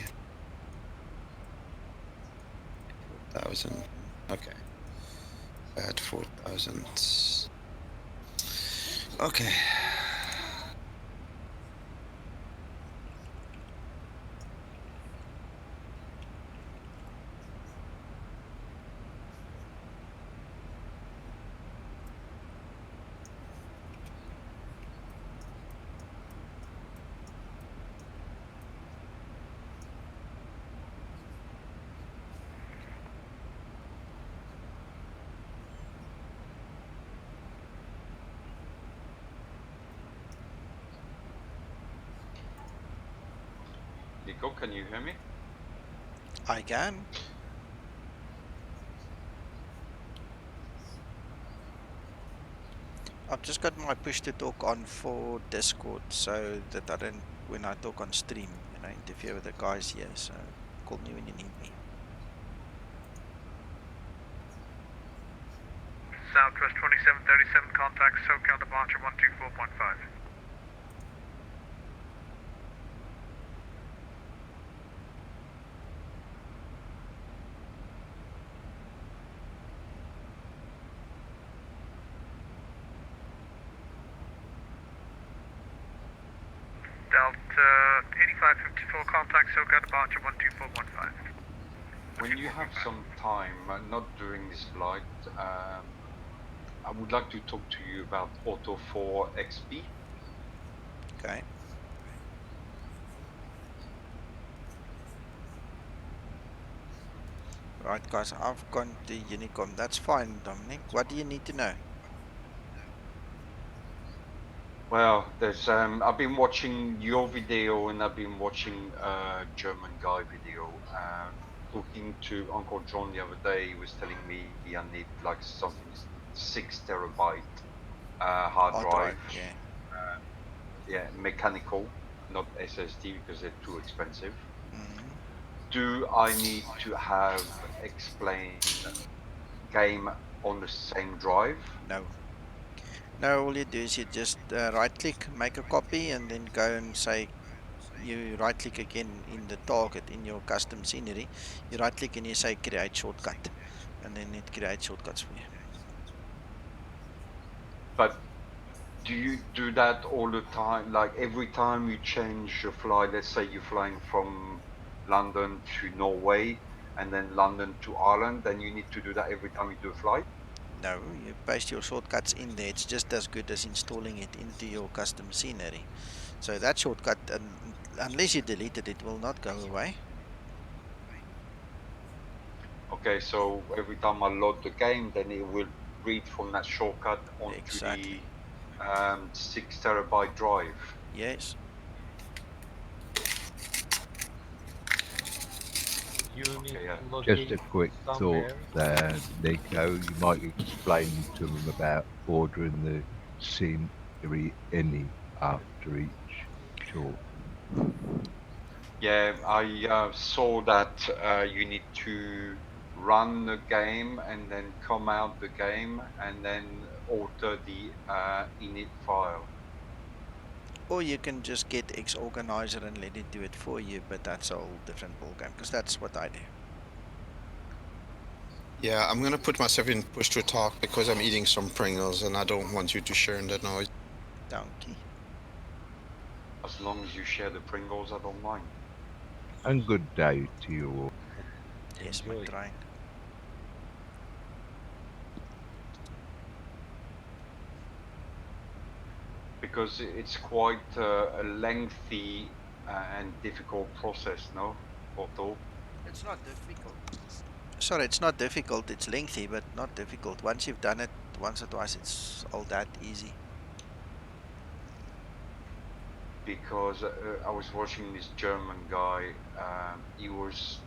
4,000. Okay, at 4,000. Okay. Nico, can you hear me? I can. I've just got my push to talk on for Discord so that I don't, when I talk on stream, you know, interfere with the guys here. So call me when you need me. Southwest 2737, contact SoCal departure 124.5. Delta 8554, contact SoCal departure 124.5. When you have some time, not during this flight, I would like to talk to you about Auto 4 XP. Okay. Right, guys, I've gone to Unicom. That's fine, Dominic. What do you need to know? Well, there's I've been watching your video and I've been watching German guy video. Talking to Uncle John the other day, he was telling me I need like something 6 terabyte hard drive. Yeah. Yeah, mechanical, not SSD because they're too expensive. Mm-hmm. Do I need to have explain game on the same drive? No. No, all you do is you just right click, make a copy, and then go and say, you right click again in the target in your custom scenery. You right click and you say create shortcut, and then it creates shortcuts for you. But do you do that all the time? Like every time you change your flight, let's say you're flying from London to Norway and then London to Ireland, then you need to do that every time you do a flight? No, you paste your shortcuts in there. It's just as good as installing it into your custom scenery. So that shortcut, unless you delete it, it will not go away. Okay, so every time I load the game, then it will read from that shortcut onto the 6 terabyte drive. Yes. You need Okay, yeah. to locate Just a quick thought somewhere. there, Nico. You might explain to them about ordering the scenery in after each tour. Yeah, I saw that you need to run the game and then come out the game and then alter the init file. Or you can just get X Organizer and let it do it for you, but that's a whole different ballgame, because that's what I do. Yeah, I'm gonna put myself in push to talk because I'm eating some Pringles and I don't want you to share in that noise. Donkey. As long as you share the Pringles, I don't mind. And good day to you all. Yes, my Enjoy. train. because it's quite a lengthy and difficult process, no, Otto? It's not difficult. Sorry, it's not difficult. It's lengthy, but not difficult. Once you've done it once or twice, it's all that easy. Because I was watching this German guy. He was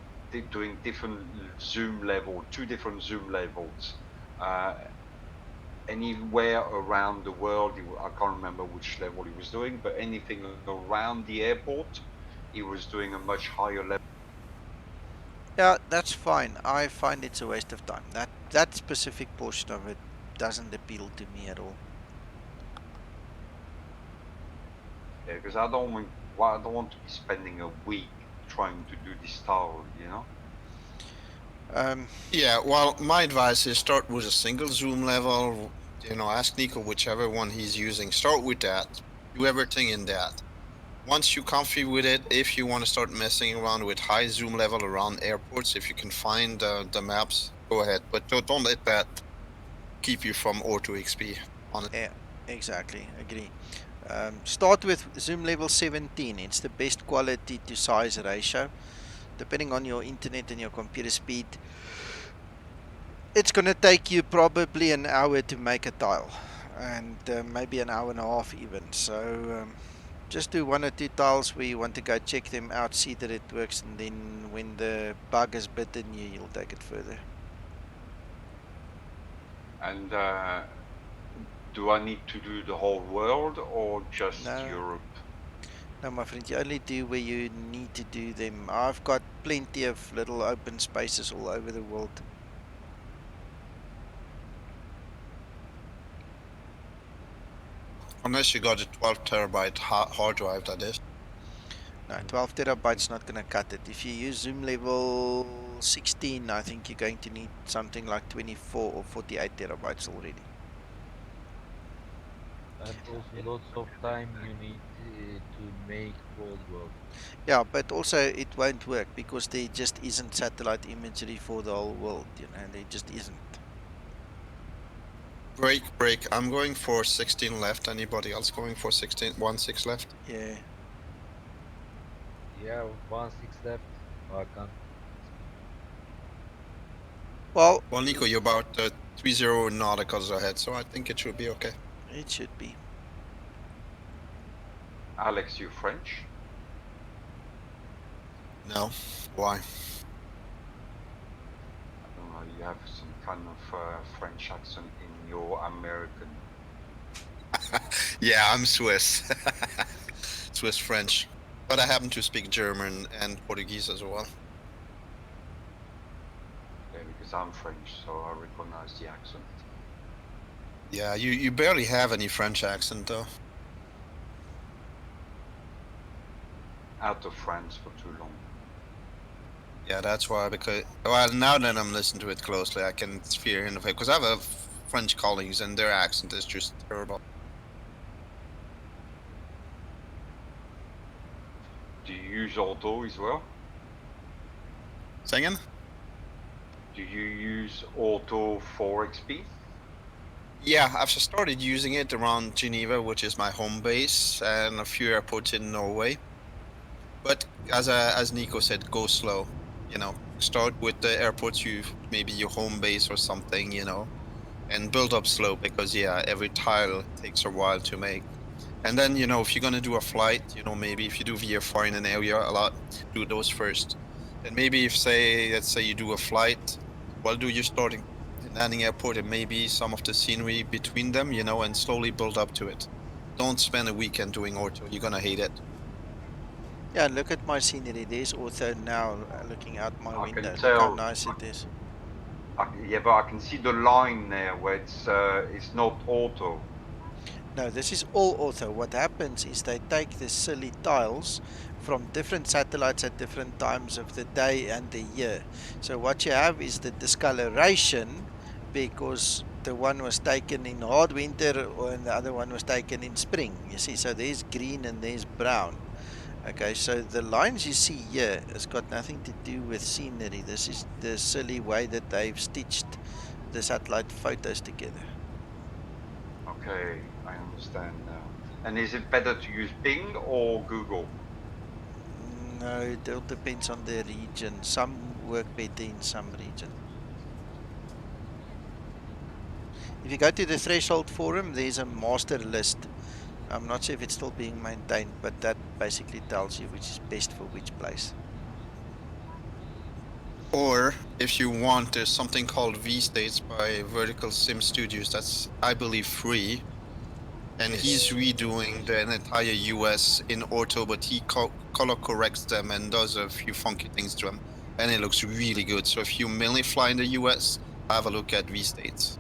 doing different zoom level, two different zoom levels. Anywhere around the world, I can't remember which level he was doing, but anything around the airport, he was doing a much higher level. Yeah, that's fine. I find it's a waste of time. That specific portion of it doesn't appeal to me at all. Yeah, because I don't want to be spending a week trying to do this tower, you know. Yeah, well, my advice is start with a single zoom level. You know, ask Nico whichever one he's using. Start with that. Do everything in that. Once you're comfy with it, if you want to start messing around with high zoom level around airports, if you can find the maps, go ahead. But don't let that keep you from Auto XP on it. Yeah, exactly. Agree. Start with zoom level 17. It's the best quality to size ratio. Depending on your internet and your computer speed, it's going to take you probably an hour to make a tile, and maybe an hour and a half even. So just do one or two tiles where you want to go check them out, see that it works, and then when the bug has bitten you, you'll take it further. And do I need to do the whole world or just Europe? No, my friend, you only do where you need to do them. I've got plenty of little open spaces all over the world. Unless you got a 12 terabyte hard drive, that is. No, 12 terabytes not going to cut it. If you use zoom level 16, I think you're going to need something like 24 or 48 terabytes already. And also lots of time you need to make whole world. Yeah, but also it won't work because there just isn't satellite imagery for the whole world, you know, there just isn't. Break. I'm going for 16 left. Anybody else going for 16? 1-6 left? Yeah. Yeah, 1-6 left. I can't. Well, Nico, you're about 30 nauticals ahead, so I think it should be okay. It should be. Alex, you French? No. Why? I don't know, you have some kind of French accent in your American. Yeah, I'm Swiss. Swiss French. But I happen to speak German and Portuguese as well. Yeah, because I'm French, so I recognize the accent. Yeah, you barely have any French accent though. Out of France for too long. Yeah, that's why, because, well, now that I'm listening to it closely, I can fear in the face, because I have French colleagues and their accent is just terrible. Do you use Auto as well? Say again? Do you use Auto for XP? Yeah, I've started using it around Geneva, which is my home base, and a few airports in Norway. But as Nico said, go slow. You know, start with the airports maybe your home base or something, you know, and build up slow, because yeah, every tile takes a while to make. And then, you know, if you're gonna do a flight, you know, maybe if you do VFR in an area a lot, do those first. Then maybe let's say you do a flight, well, do your starting landing airport and maybe some of the scenery between them, you know, and slowly build up to it. Don't spend a weekend doing ortho, you're gonna hate it. Yeah, look at my scenery. There's Ortho now looking out my window. Can Look tell. how nice it is. Yeah, but I can see the line there where it's not Auto. No, this is all Ortho. What happens is they take the silly tiles from different satellites at different times of the day and the year. So what you have is the discoloration because the one was taken in hard winter and the other one was taken in spring. You see, so there's green and there's brown. Okay, so the lines you see here has got nothing to do with scenery. This is the silly way that they've stitched the satellite photos together. Okay, I understand now. And is it better to use Bing or Google? No, it all depends on the region. Some work better in some region. If you go to the Threshold forum, there's a master list. I'm not sure if it's still being maintained, but that basically tells you which is best for which place. Or if you want, there's something called V States by Vertical Sim Studios. That's, I believe, free. And he's redoing the entire US in auto, but he color corrects them and does a few funky things to them. And it looks really good. So if you mainly fly in the US, have a look at V States.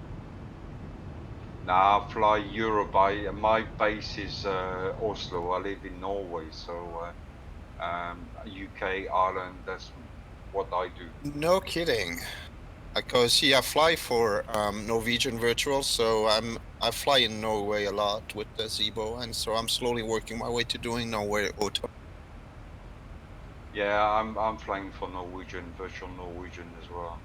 Nah, I fly Europe. My base is Oslo. I live in Norway, so UK, Ireland. That's what I do. No kidding. Because I fly for Norwegian Virtual, so I fly in Norway a lot with the Zibo, and so I'm slowly working my way to doing Norway auto. Yeah, I'm flying for Norwegian, virtual Norwegian as well.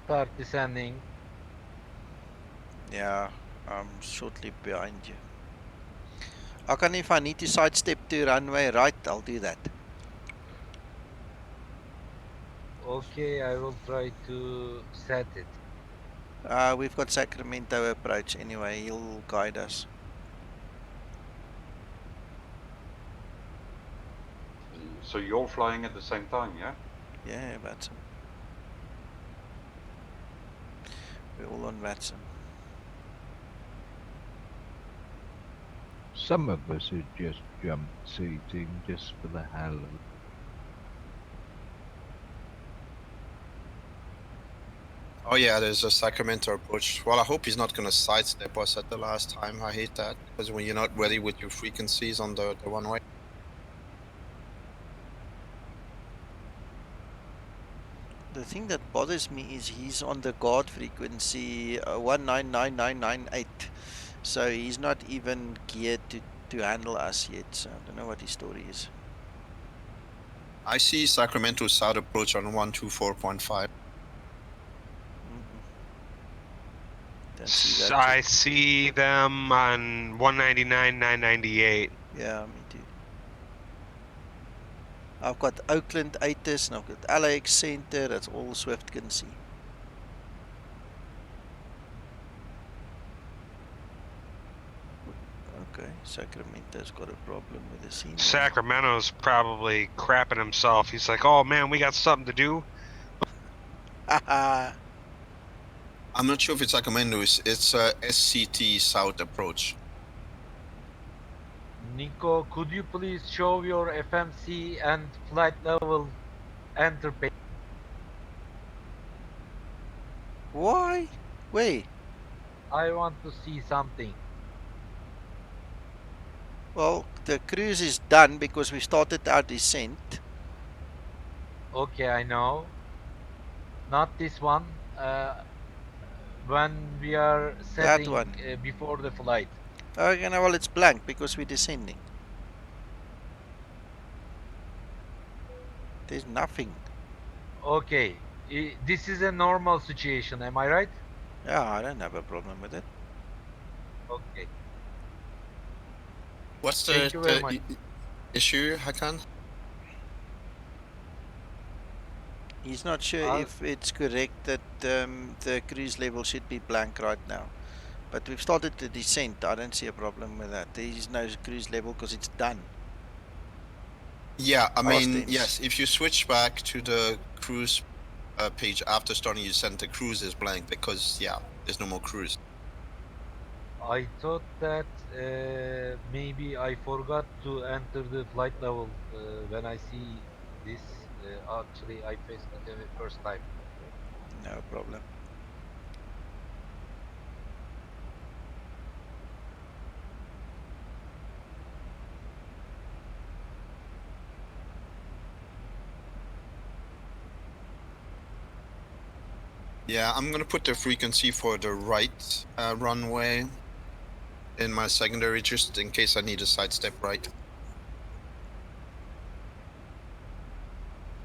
Start descending. Yeah, I'm shortly behind you. Hakan, if I need to sidestep to runway right, I'll do that. Okay, I will try to set it. We've got Sacramento approach anyway. He'll guide us. So you're flying at the same time, yeah? Yeah, Watson. We're all on Watson. Some of us are just jump seating just for the hell of it. Oh yeah, there's a Sacramento approach. Well, I hope he's not going to sidestep us at the last time. I hate that, because when you're not ready with your frequencies on the runway. The thing that bothers me is he's on the guard frequency 199998. So he's not even geared to handle us yet. So I don't know what his story is. I see Sacramento South approach on 124.5. See that I see them on 199.998. Yeah, me too. I've got Oakland 8s and I've got LAX Center. That's all Swift can see. Okay, Sacramento's got a problem with the scene. Sacramento's probably crapping himself. He's like, oh man, we got something to do. I'm not sure if it's Sacramento. It's SCT South approach. Nico, could you please show your FMC and flight level enter page? Why? Wait. I want to see something. Well, the cruise is done because we started our descent. Okay, I know. Not this one. When we are setting That one. Before the flight. Okay, now well, it's blank because we're descending. There's nothing. Okay, this is a normal situation, am I right? Yeah, I don't have a problem with it. Okay. What's Thank you very much. issue, Hakan? He's not sure if it's correct that the cruise level should be blank right now. But we've started the descent. I don't see a problem with that. There is no cruise level because it's done. Yeah, I mean, yes, if you switch back to the cruise page after starting your descent, the cruise is blank because, yeah, there's no more cruise. I thought that maybe I forgot to enter the flight level when I see this. Actually, I faced it the first time. No problem. Yeah, I'm gonna put the frequency for the right runway in my secondary just in case I need a sidestep right.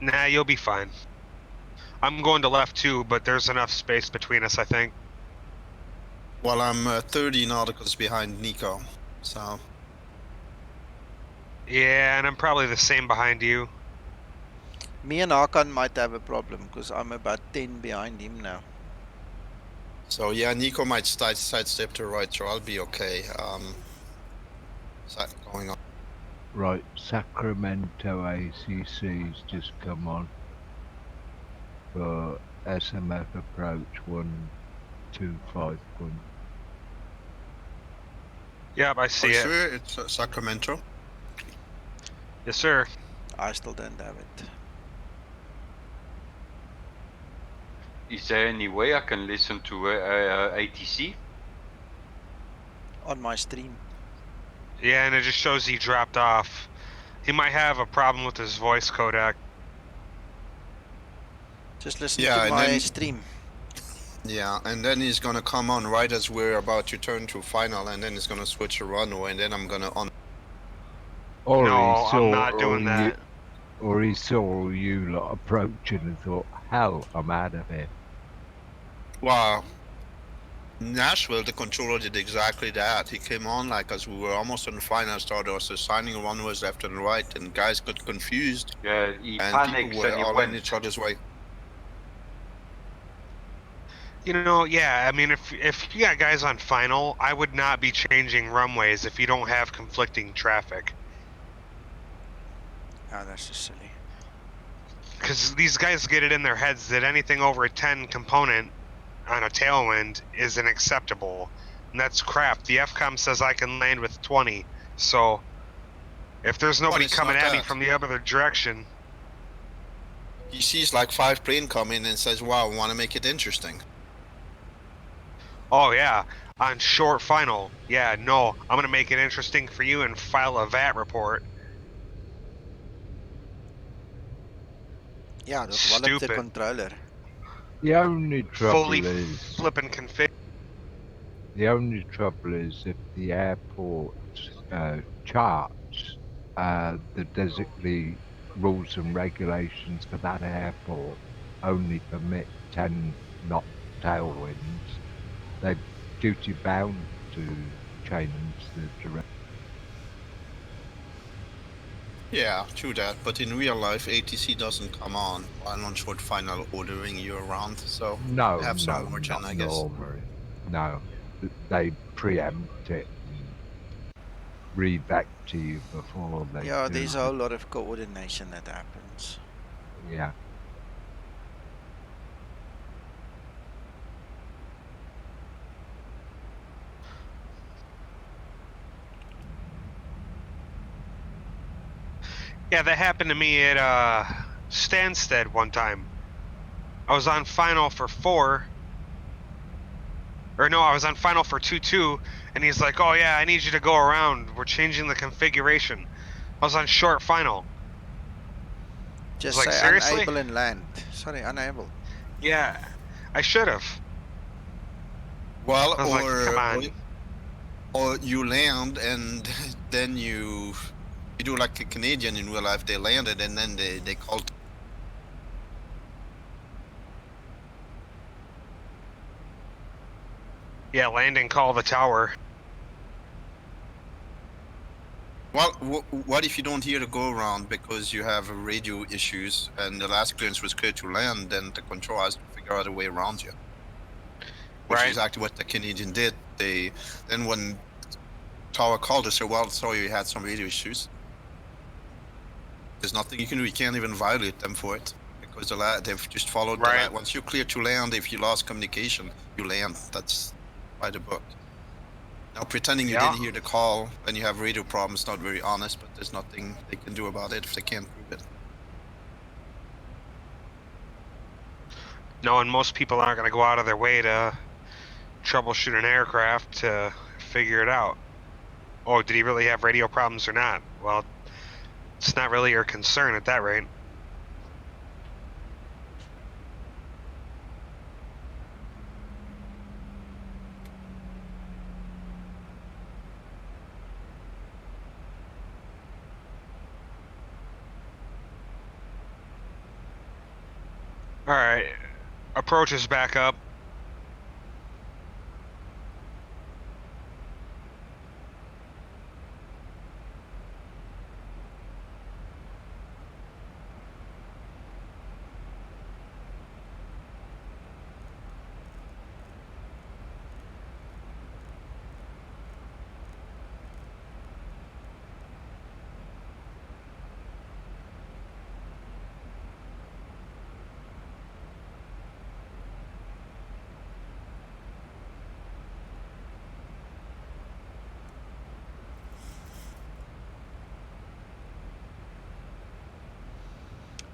Nah, you'll be fine. I'm going to left too, but there's enough space between us, I think. Well, I'm 30 nauticals behind Nico, so. Yeah, and I'm probably the same behind you. Me and Hakan might have a problem because I'm about 10 behind him now. So yeah, Nico might sidestep to right, so I'll be okay. Going on. Right, Sacramento ACC's just come on for SMF approach 125. Yep, I see it. Sure, it's Sacramento. Yes, sir. I still don't have it. Is there any way I can listen to ATC? On my stream. Yeah, and it just shows he dropped off. He might have a problem with his voice codec. Just listen to my stream. Yeah, and then he's gonna come on right as we're about to turn to final, and then he's gonna switch a runway, and then I'm gonna on. Or No, he saw, I'm not doing that. Or he saw you lot approaching and thought, hell, I'm out of here. Wow. Nashville, the controller did exactly that. He came on like as we were almost on the final, started us assigning runways left and right, and guys got confused. Yeah, he and panicked people were and he all went. in each other's way. You know, yeah, I mean, if you got guys on final, I would not be changing runways if you don't have conflicting traffic. Oh, that's just silly. Because these guys get it in their heads that anything over a 10 component on a tailwind is unacceptable. And that's crap. The FCOM says I can land with 20. So if there's nobody coming at me from the other direction. He sees like 5 planes coming and says, wow, I want to make it interesting. Oh, yeah. On short final. Yeah, no. I'm going to make it interesting for you and file a VAT report. Yeah, dat wallop the controller. The only trouble is flipping config. The only trouble is if the airport charts the rules and regulations for that airport only permit 10 knot tailwinds, they're duty bound to change the direction. Yeah, true that. But in real life, ATC doesn't come on while on short final ordering you around. So No, they have some no, margin, not I guess. normally. No, they preempt it and read back to you before they Yeah, do. there's a whole lot of coordination that happens. Yeah. Yeah, that happened to me at Stansted one time. I was on final for 4. Or no, I was on final for 2-2, and he's like, oh yeah, I need you to go around. We're changing the configuration. I was on short final. Just like, say seriously? unable and land. Sorry, unable. Yeah, I should have. Well, I was like, come on. Or you land and then you do like a Canadian in real life. They landed and then they called. Yeah, land and call the tower. Well, what if you don't hear the go around because you have radio issues and the last clearance was clear to land? Then the control has to figure out a way around you. Which is exactly what the Canadian did. Then when tower called, they said, "Well, sorry, you had some radio issues. There's nothing you can do. You can't even violate them for it because they've just followed the once you're clear to land, if you lost communication, you land. That's by the book." Now, pretending you didn't hear the call when you have radio problems, not very honest, but there's nothing they can do about it if they can't prove it. No, and most people aren't going to go out of their way to troubleshoot an aircraft to figure it out. Oh, did he really have radio problems or not? Well, it's not really your concern at that rate. Alright. Approach is back up.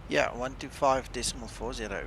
Yeah, 125.40.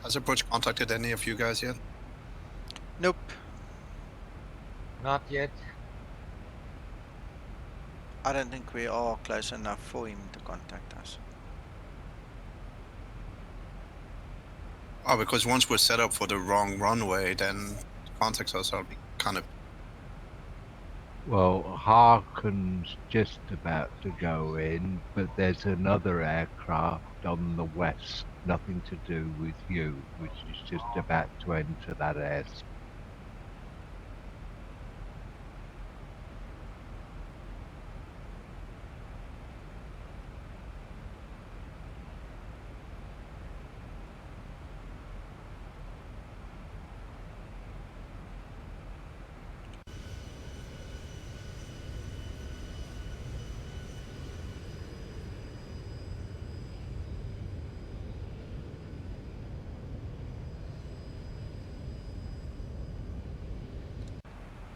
Has approach contacted any of you guys yet? Nope. Not yet. I don't think we are close enough for him to contact us. Oh, because once we're set up for the wrong runway, then contacts us. I'll be kind of. Well, Harken's just about to go in, but there's another aircraft on the west, nothing to do with you, which is just about to enter that airspace.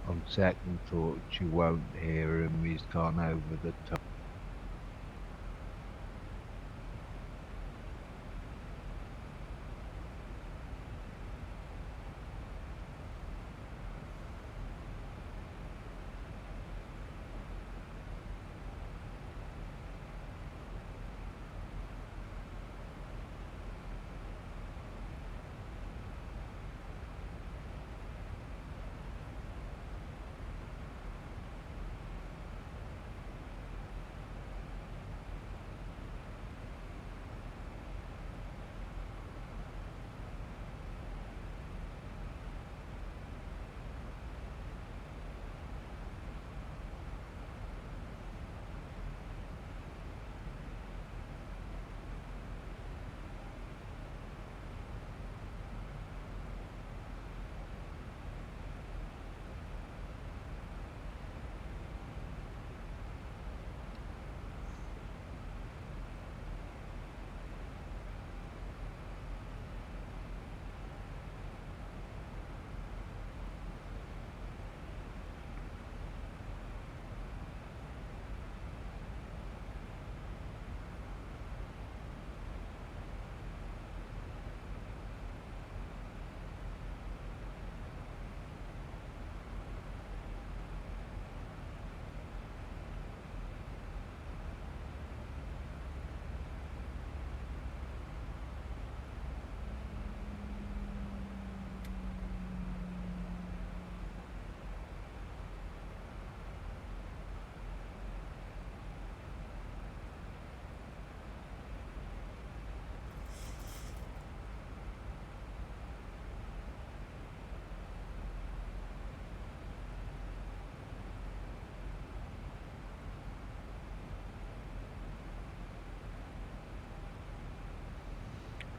On second thought, you won't hear him. He's gone over the top.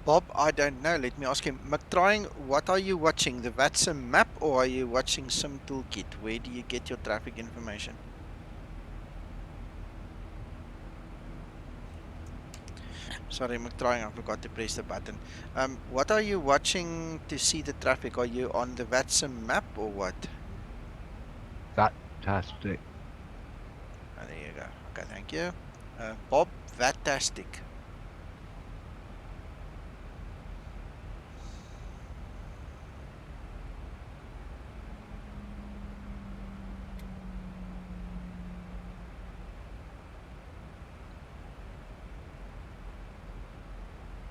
Bob, I don't know. Let me ask him. McTrying, what are you watching? The VATSIM map or are you watching Sim Toolkit? Where do you get your traffic information? Sorry, McTrying, I forgot to press the button. What are you watching to see the traffic? Are you on the VATSIM map or what? Fantastic. Oh, there you go. Okay, thank you. Bob, Vatastic.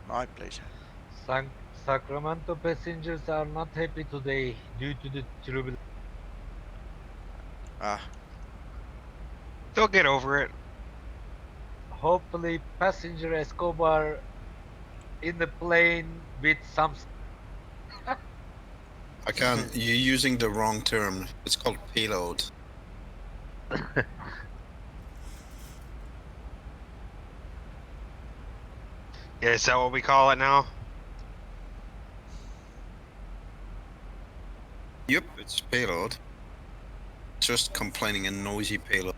My pleasure. Sacramento passengers are not happy today due to the turbulence. Ah. They'll get over it. Hopefully, passenger Escobar in the plane with some. I can't. You're using the wrong term. It's called payload. Yeah, is that what we call it now? Yep, it's payload. Just complaining and noisy payload.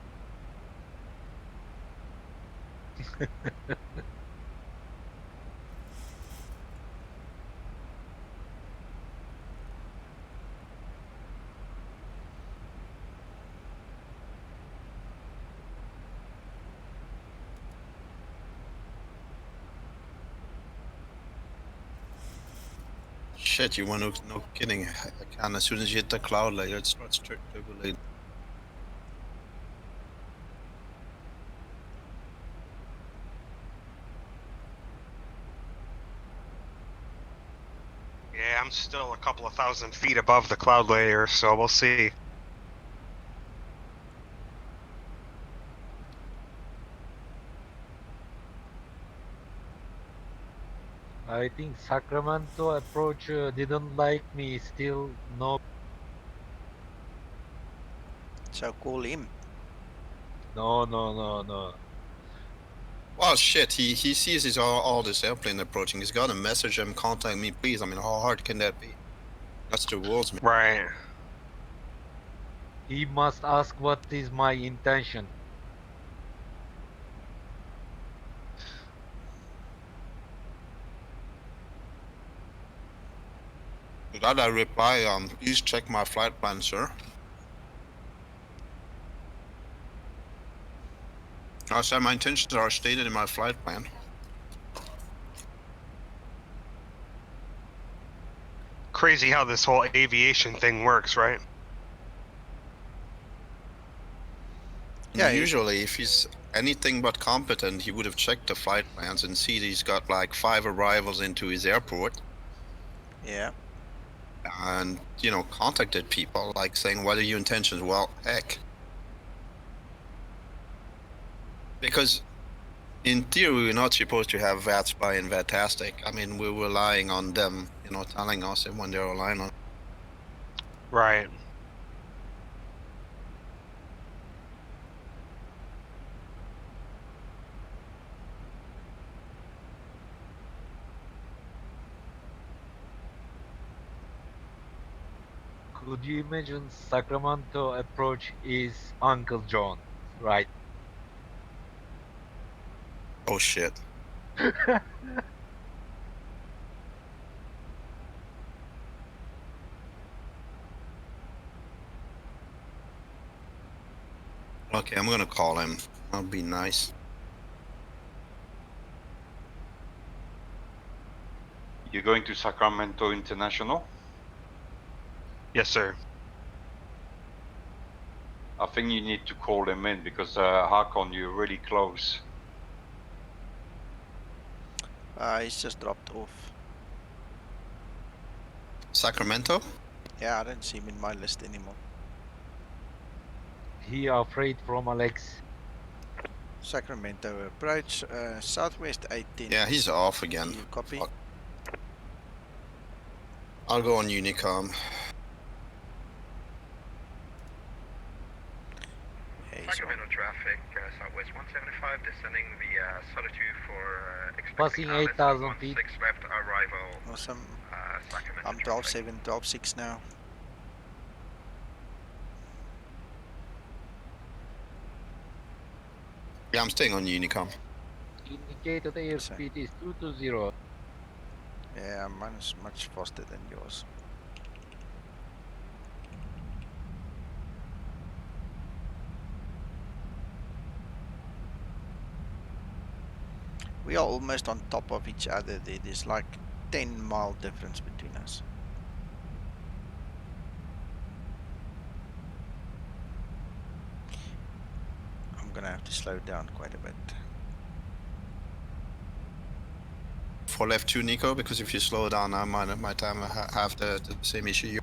Shit, you want to, no kidding. I can, as soon as you hit the cloud layer, it starts turbulating. Yeah, I'm still a couple of thousand feet above the cloud layer, so we'll see. I think Sacramento approach didn't like me. Still no. So call him. No. Well, shit, he sees his all this airplane approaching. He's got to message him, contact me, please. I mean, how hard can that be? That's the world's. Right. He must ask what is my intention. To that I reply, please check my flight plan, sir. I said my intentions are stated in my flight plan. Crazy how this whole aviation thing works, right? Yeah, usually if he's anything but competent, he would have checked the flight plans and see he's got like 5 arrivals into his airport. Yeah. And, you know, contacted people like saying, what are your intentions? Well, heck. Because in theory, we're not supposed to have VATS by and VATastic. I mean, we're relying on them, you know, telling us when they're relying on. Right. Could you imagine Sacramento approach is Uncle John, right? Oh shit. Okay, I'm gonna call him. That'll be nice. You're going to Sacramento International? Yes, sir. I think you need to call them in because Hakon, you're really close. He's just dropped off. Sacramento? Yeah, I don't see him in my list anymore. He afraid from Alex. Sacramento approach, southwest 18. Yeah, he's off again. You copy? Fuck. I'll go on Unicom. Sacramento traffic, southwest 175, descending the Solitude for Passing 8,000 feet. left, arrival. arrival. Awesome. Sacramento. I'm 12.7, 12.6 now. Yeah, I'm staying on Unicom. Indicated airspeed is 220. Yeah, mine is much faster than yours. We are almost on top of each other. There's like 10-mile difference between us. I'm gonna have to slow down quite a bit. For left 2, Nico, because if you slow down, I might have the same issue.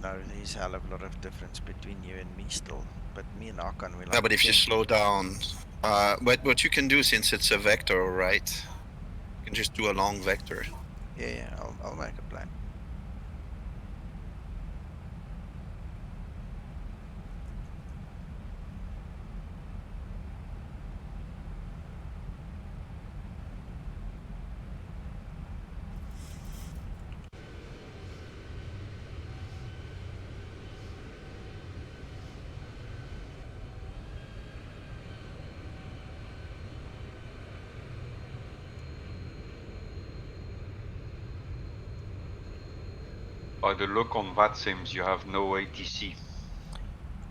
No, there's a hell of a lot of difference between you and me still. But me and Akan, we're like Yeah, but if 10. you slow down, what you can do since it's a vector, right? You can just do a long vector. Yeah, I'll make a plan. By the look on that sims, you have no ATC.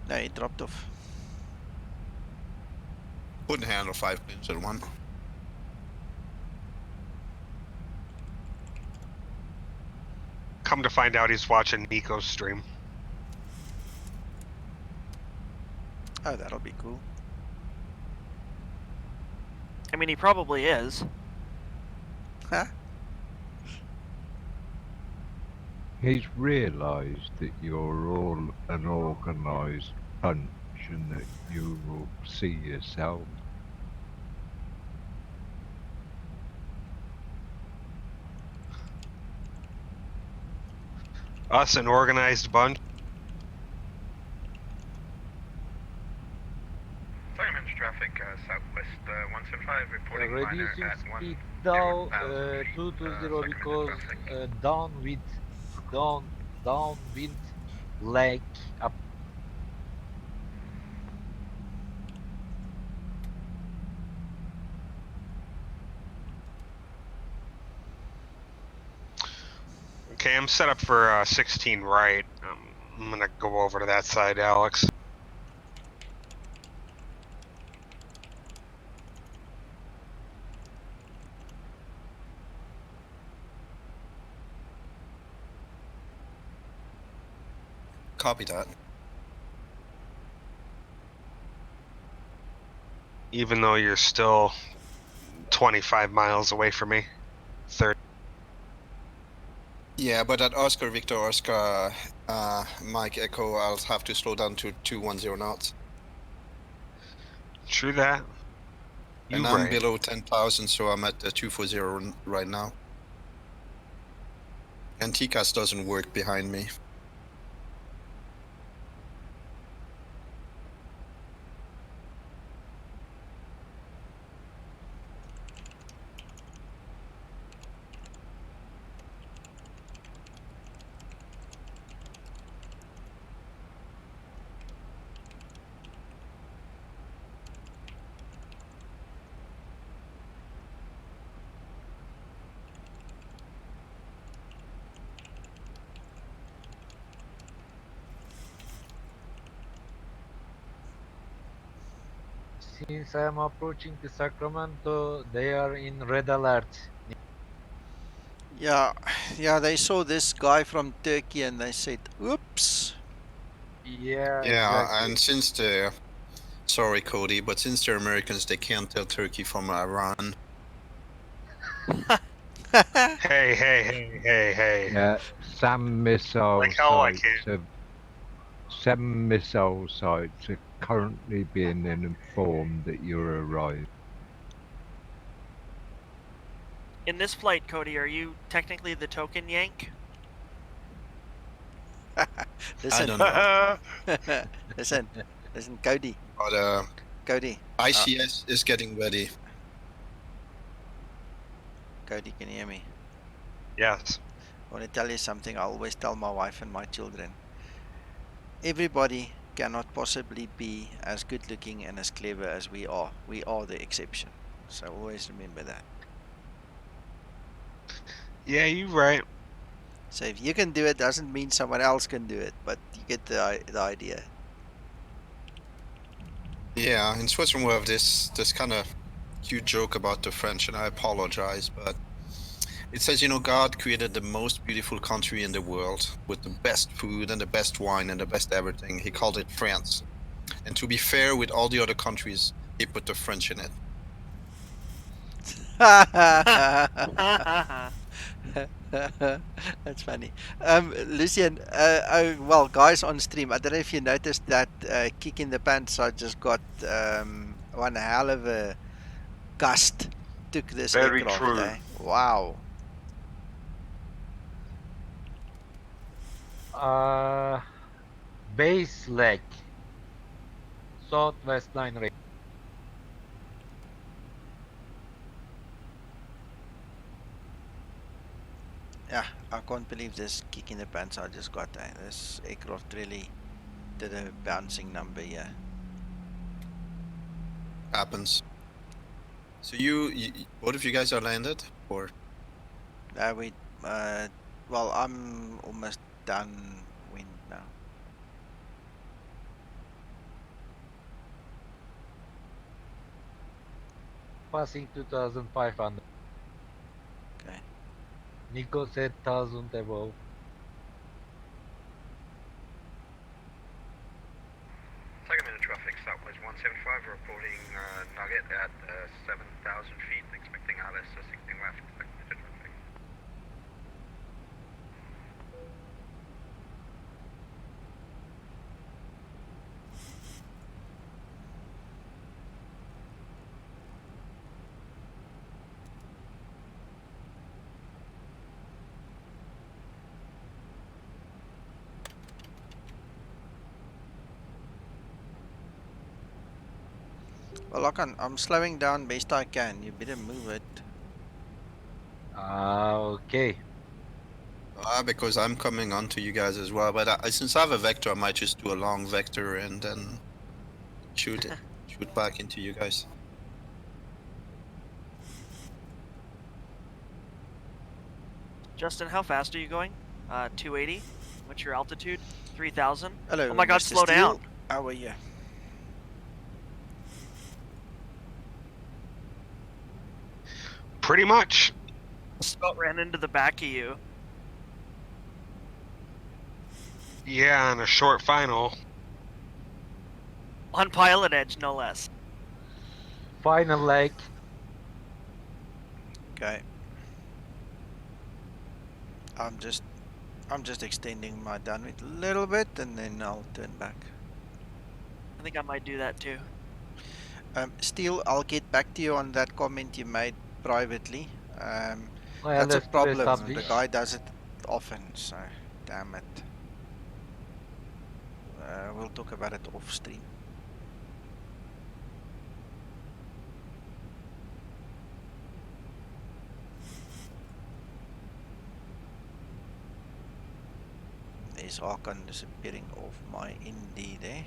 No, it dropped off. Couldn't handle 5 planes at one. Come to find out, he's watching Nico's stream. Oh, that'll be cool. I mean, he probably is. Huh? He's realised that you're all an organised bunch and that you will see yourself. Us, an organized bunch. Sacramento traffic, southwest 175, reporting minor Reducing at speed 1. down 220 because downwind lag up. Okay, I'm set up for 16 right. I'm gonna go over to that side, Alex. Copy that. Even though you're still 25 miles away from me. 30. Yeah, but at Oscar, Victor, Oscar, Mike, Echo, I'll have to slow down to 210 knots. True that. And I'm below 10,000, so I'm at 240 right now. And TCAS doesn't work behind me. Since I am approaching the Sacramento, they are in red alert. Yeah, they saw this guy from Turkey and they said, oops. Yeah, Yeah, exactly. and since the... Sorry, Cody, but since they're Americans, they can't tell Turkey from Iran. Hey. Yeah, some missile Like how I sites have... Some missile sites are currently being informed that you're arrived. In this flight, Cody, are you technically the token yank? Listen. I don't know. listen, Cody. But Cody. ICS is getting ready. Cody, can you hear me? Yes. I want to tell you something I always tell my wife and my children. Everybody cannot possibly be as good looking and as clever as we are. We are the exception. So always remember that. Yeah, you're right. So if you can do it, doesn't mean someone else can do it, but you get the idea. Yeah, in Switzerland we have this kind of cute joke about the French, and I apologize, but it says, God created the most beautiful country in the world with the best food and the best wine and the best everything. He called it France. And to be fair with all the other countries, he put the French in it. That's funny. Lucian, well, guys on stream, I don't know if you noticed that kick in the pants I just got. One hell of a gust took this Very aircraft, true. eh? Wow. Base leg. Southwest 9 rate. Yeah, I can't believe this kick in the pants I just got. Eh? This aircraft really did a bouncing number here. Happens. So you both of you guys are landed, or? Well, I'm almost done wind now. Passing 2,500. Okay. Nico said 1,000 above. Sacramento traffic, Southwest 175, reporting Nugget at 7,000 feet, expecting ILS 16 left, Sacramento traffic. Well, I'm slowing down best I can. You better move it. Okay. Because I'm coming on to you guys as well, but since I have a vector, I might just do a long vector and then shoot back into you guys. Justin, how fast are you going? 280. What's your altitude? 3,000. Hello. Oh my God! Mr. Slow Steele. down. How are you? Pretty much. Spelt ran into the back of you. Yeah, on a short final. On pilot edge, no less. Final leg. Okay. I'm just extending my downwind a little bit, and then I'll turn back. I think I might do that too. Steele, I'll get back to you on that comment you made privately. Well, That's a let's problem. The establish. guy does it often, so damn it. We'll talk about it off stream. There's Hakan disappearing off my ND there.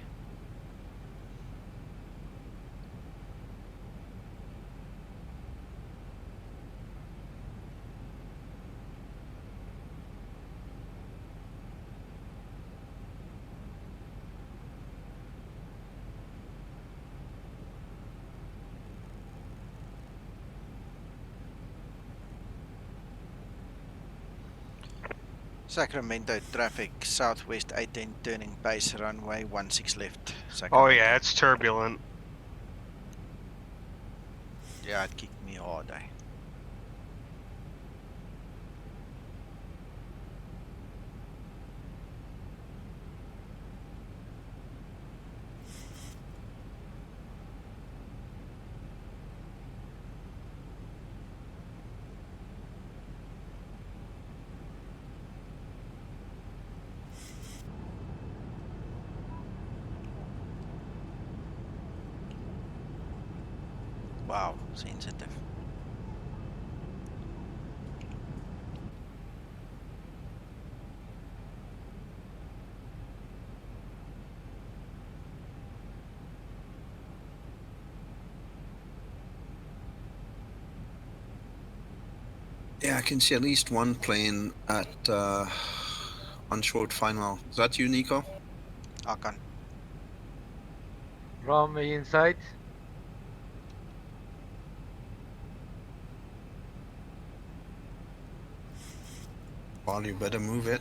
Sacramento traffic, southwest 18 turning base, runway 16 left. Oh yeah, it's turbulent. Yeah, it kicked me hard, eh? Wow, sensitive. Yeah, I can see at least one plane at on short final. Is that you, Nico? I can. Runway inside. Well, you better move it.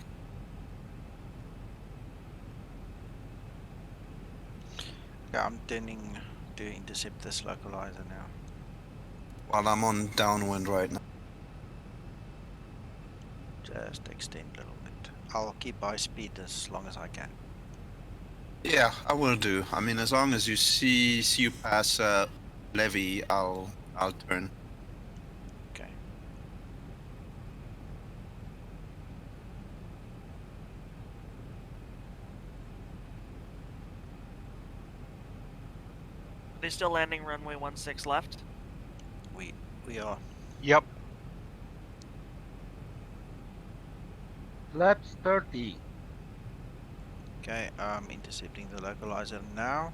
Yeah, I'm turning to intercept this localizer now. Well, I'm on downwind right now. Just extend a little bit. I'll keep high speed as long as I can. Yeah, I will do. I mean, as long as you see you pass levee, I'll turn. Okay. Are they still landing runway 16 left? We are. Yep. Flaps 30. Okay, I'm intercepting the localizer now.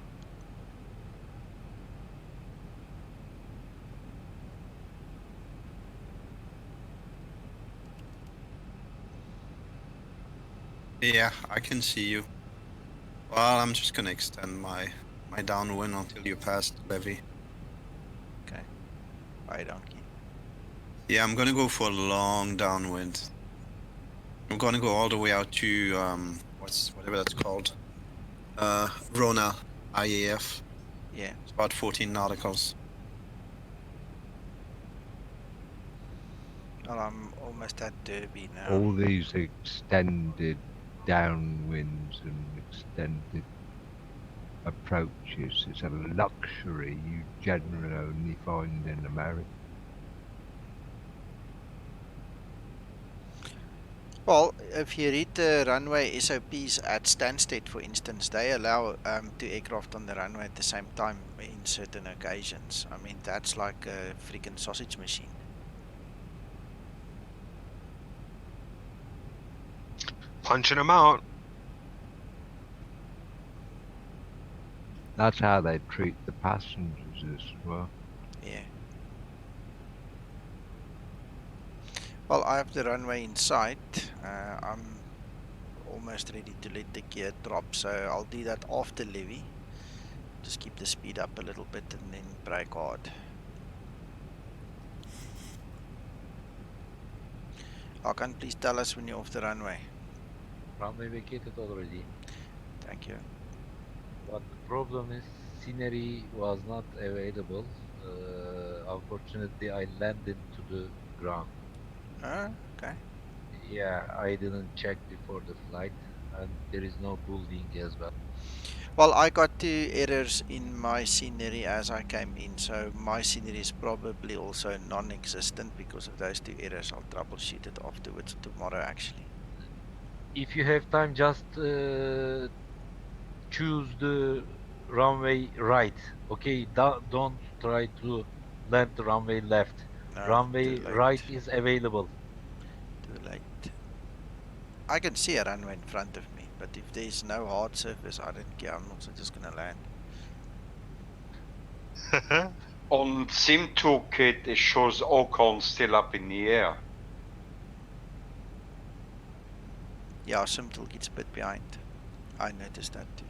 Yeah, I can see you. Well, I'm just gonna extend my downwind until you pass the levee. Okay. Bye, donkey. Yeah, I'm gonna go for a long downwind. I'm gonna go all the way out to whatever that's called. Rona IAF. Yeah. It's about 14 nauticals. Well, I'm almost at Derby now. All these extended downwinds and extended approaches is a luxury you generally only find in America. Well, if you read the runway SOPs at Stansted, for instance, they allow 2 aircraft on the runway at the same time in certain occasions. I mean, that's like a freaking sausage machine. Punching them out. That's how they treat the passengers as well. Yeah. Well, I have the runway in sight. I'm almost ready to let the gear drop, so I'll do that after levee. Just keep the speed up a little bit and then brake hard. Hakan, please tell us when you're off the runway. Runway vacated already. Thank you. But the problem is scenery was not available. Unfortunately, I landed to the ground. Okay. Yeah, I didn't check before the flight, and there is no building as well. Well, I got 2 errors in my scenery as I came in, so my scenery is probably also non-existent because of those 2 errors. I'll troubleshoot it afterwards tomorrow, actually. If you have time, just choose the runway right. Okay, don't try to land the runway left. No, Runway too late. right is available. Too late. I can see a runway in front of me, but if there's no hard surface, I don't care. I'm also just gonna land. On Sim Toolkit, it shows Ocon still up in the air. Yeah, Sim Toolkit's a bit behind. I noticed that too.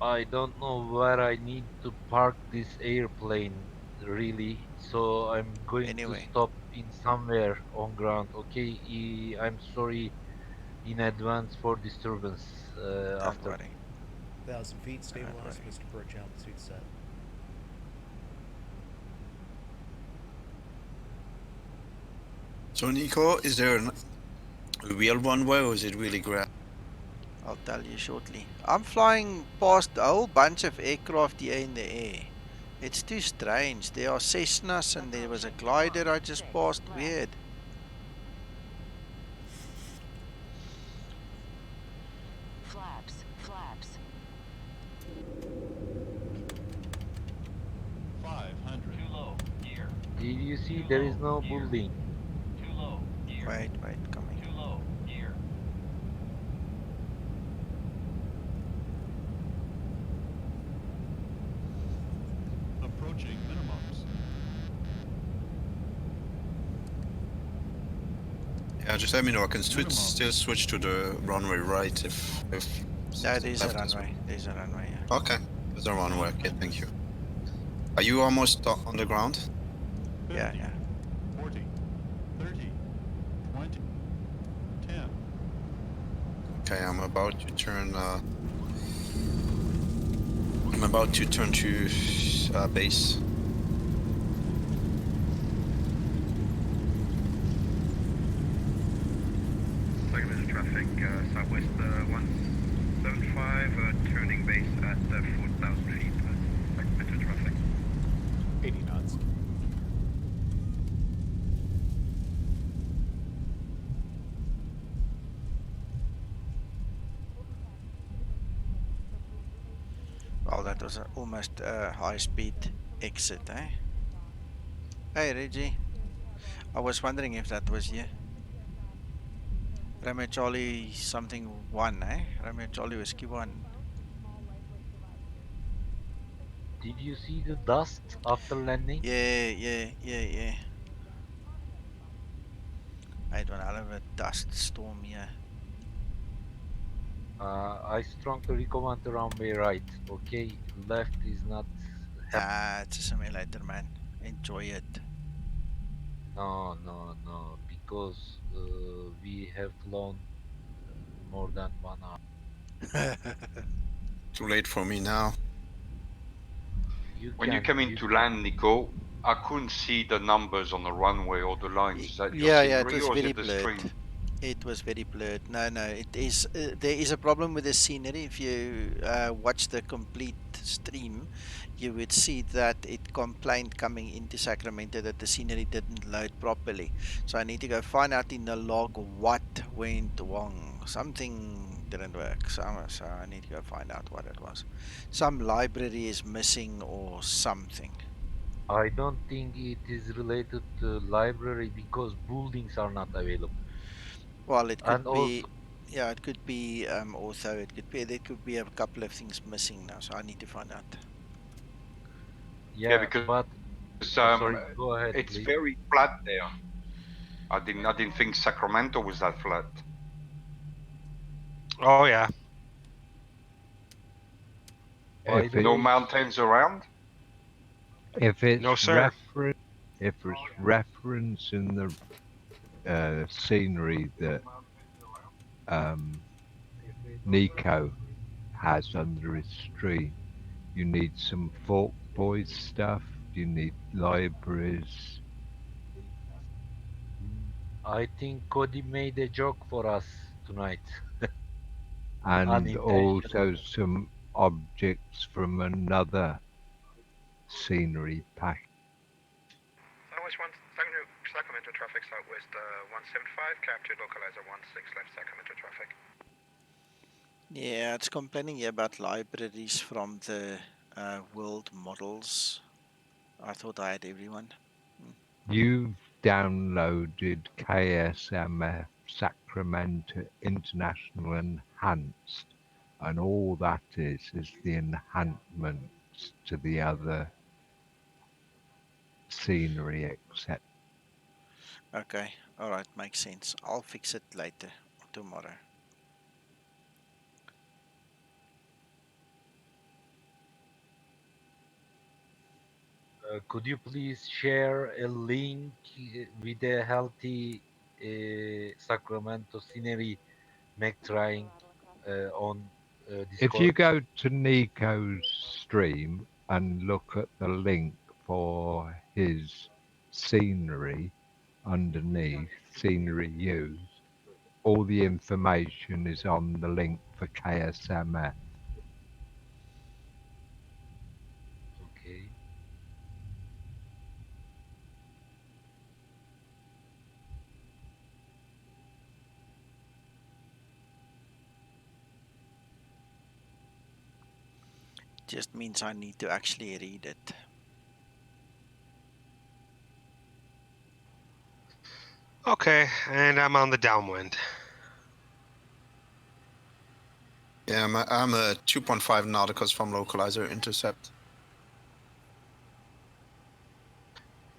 I don't know where I need to park this airplane, really. So I'm going to stop in somewhere on ground. Okay, I'm sorry in advance for disturbance after. Worry. 1,000 feet, stabilize, Mr. Perch, altitude set. So Nico, is there a real runway or is it really grass? I'll tell you shortly. I'm flying past a whole bunch of aircraft here in the air. It's too strange. There are Cessnas and there was a glider I just passed. Weird. Flaps. 500. Too low. Gear. Did you see there is no building? Too low. Gear. Wait, coming. Too low. Gear. Approaching minimums. Yeah, just let me know. I can still switch to the runway right if No, there's a left is- runway. There's a runway. Yeah. Okay, there's a runway. Okay, thank you. Are you almost on the ground? 50, Yeah, yeah. 40, 30, 20, 10. Okay, I'm about to turn. I'm about to turn to base. Sacramento traffic, Southwest 175, turning base at 4,000 feet. Sacramento traffic. 80 knots. Well, that was almost a high-speed exit, eh? Hey, Reggie. I was wondering if that was you. Romeo Charlie something 1, eh? Romeo Charlie Whiskey 1. Did you see the dust after landing? Yeah. I had one hell of a dust storm here. I strongly recommend the runway right. Okay, left is not. It's a simulator, man. Enjoy it. No, because we have flown more than 1 hour. Too late for me now. When you came in to land, Nico, I couldn't see the numbers on the runway or the lines. Is that your Yeah, it scenery was or is very it the blurred. stream? It was very blurred. No, it is. There is a problem with the scenery. If you watch the complete stream, you would see that it complained coming into Sacramento that the scenery didn't load properly. So I need to go find out in the log what went wrong. Something didn't work. So I need to go find out what it was. Some library is missing or something. I don't think it is related to library because buildings are not available. Well, it could And be, also, yeah, it could be also, there could be a couple of things missing now, so I need to find out. Yeah, yeah, because but sorry, go ahead, it's please. very flat there. I didn't think Sacramento was that flat. Oh yeah. By If the it, No way, mountains around? if it's No, sir. referencing the scenery that Nico has under his stream, you need some Fork Boys stuff. You need libraries. I think Cody made a joke for us tonight. And Unintentional. also some objects from another scenery pack. Southwest 1, Sacramento traffic, Southwest 175, captured localizer 16 left Sacramento traffic. Yeah, it's complaining here about libraries from the world models. I thought I had everyone. You've downloaded KSMF Sacramento International Enhanced, and all that is the enhancements to the other scenery, etc. Okay, alright, makes sense. I'll fix it later, tomorrow. Could you please share a link with a healthy Sacramento scenery make trying on If you Discord? go to Nico's stream and look at the link for his scenery underneath, scenery used, all the information is on the link for KSMF. Okay. Just means I need to actually read it. Okay, and I'm on the downwind. Yeah, I'm a 2.5 nauticals from localizer intercept.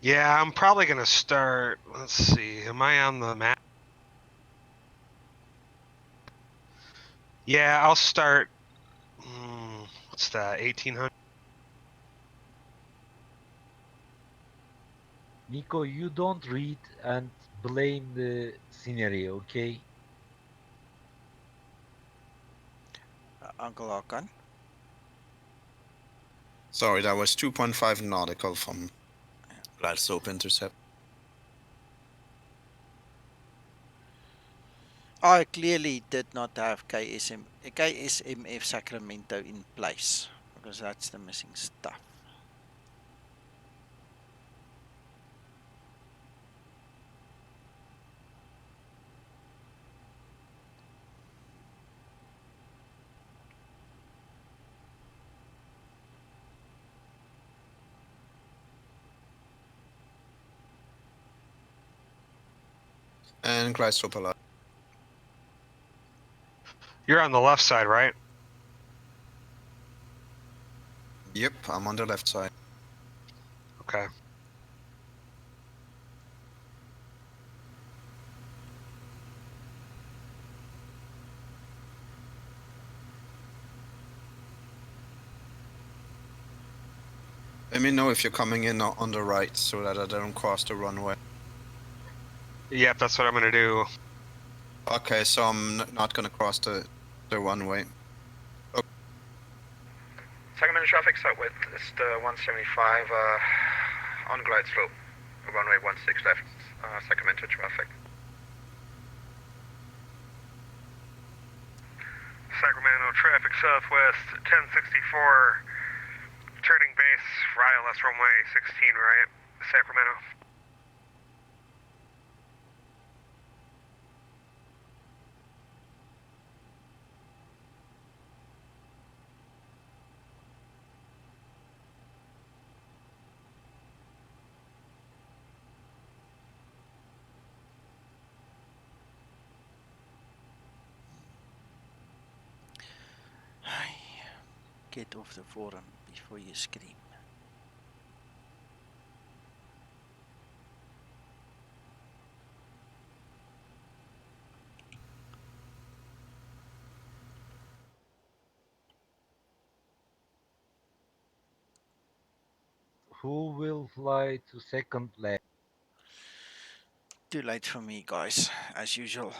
Yeah, I'm probably gonna start. Let's see. Am I on the map? Yeah, I'll start. What's that? 1800. Nico, you don't read and blame the scenery, okay? Uncle Hakan. Sorry, that was 2.5 nautical from glide slope intercept. I clearly did not have KSMF Sacramento in place because that's the missing stuff. And glide slope alive. You're on the left side, right? Yep, I'm on the left side. Okay. Let me know if you're coming in on the right so that I don't cross the runway. Yep, that's what I'm gonna do. Okay, so I'm not gonna cross the runway. Okay. Sacramento traffic southwest is the 175 on glide slope, runway 16 left, Sacramento traffic. Sacramento traffic southwest 1064, turning base, ILS runway 16 right, Sacramento. Get off the forum before you scream. Who will fly to second leg? Too late for me, guys, as usual.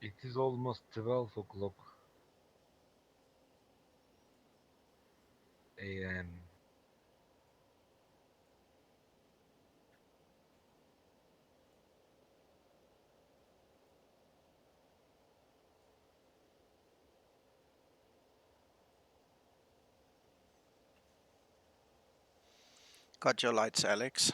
It is almost 12 o'clock a.m. Got your lights, Alex.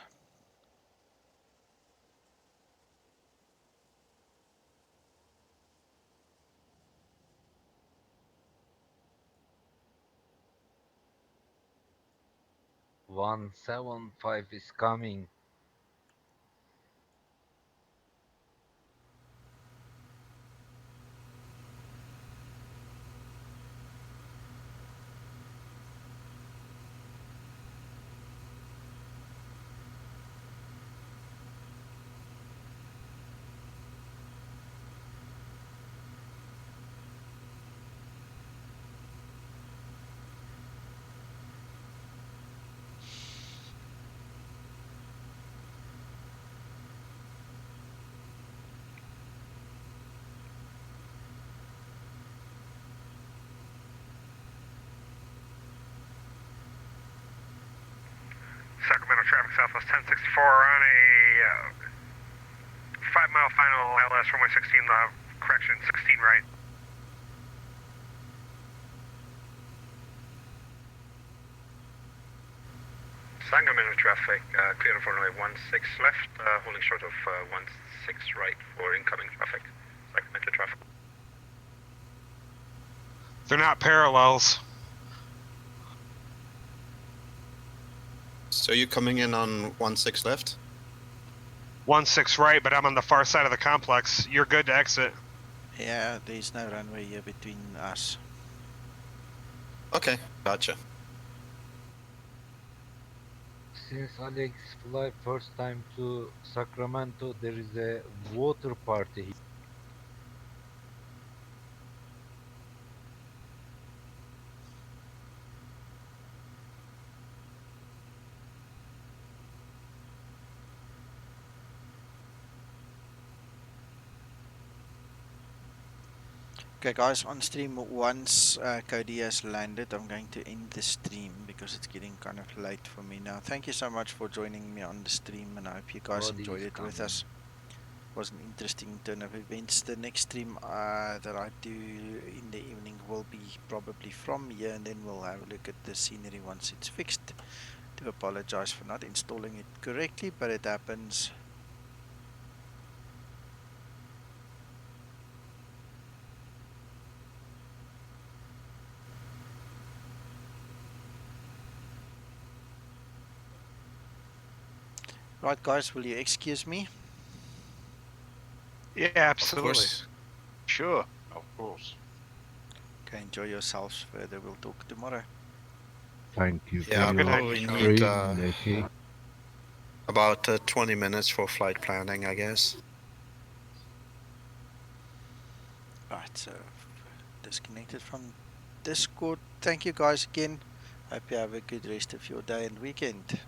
One 175 is coming. Sacramento traffic southwest 1064 on a 5-mile final ILS runway 16 correction 16 right. Sacramento traffic clear of runway 16 left, holding short of 16 right for incoming traffic. Sacramento traffic. They're not parallels. So you're coming in on 16 left? 16 right, but I'm on the far side of the complex. You're good to exit. Yeah, there's no runway here between us. Okay, gotcha. since Alex fly first time to Sacramento, there is a water party. Okay, guys, on stream, once Cody has landed, I'm going to end the stream because it's getting kind of late for me now. Thank you so much for joining me on the stream, and I hope you guys Cody enjoyed is it with coming. us. It was an interesting turn of events. The next stream that I do in the evening will be probably from here, and then we'll have a look at the scenery once it's fixed. Do apologize for not installing it correctly, but it happens. Right, guys, will you excuse me? Yeah, absolutely. Of course. Sure. Of course. Okay, enjoy yourselves further. We'll talk tomorrow. Thank you for Yeah, Good your night, probably Sean. need stream, Nikki. about 20 minutes for flight planning, I guess. Right, so disconnected from Discord. Thank you guys again. Hope you have a good rest of your day and weekend.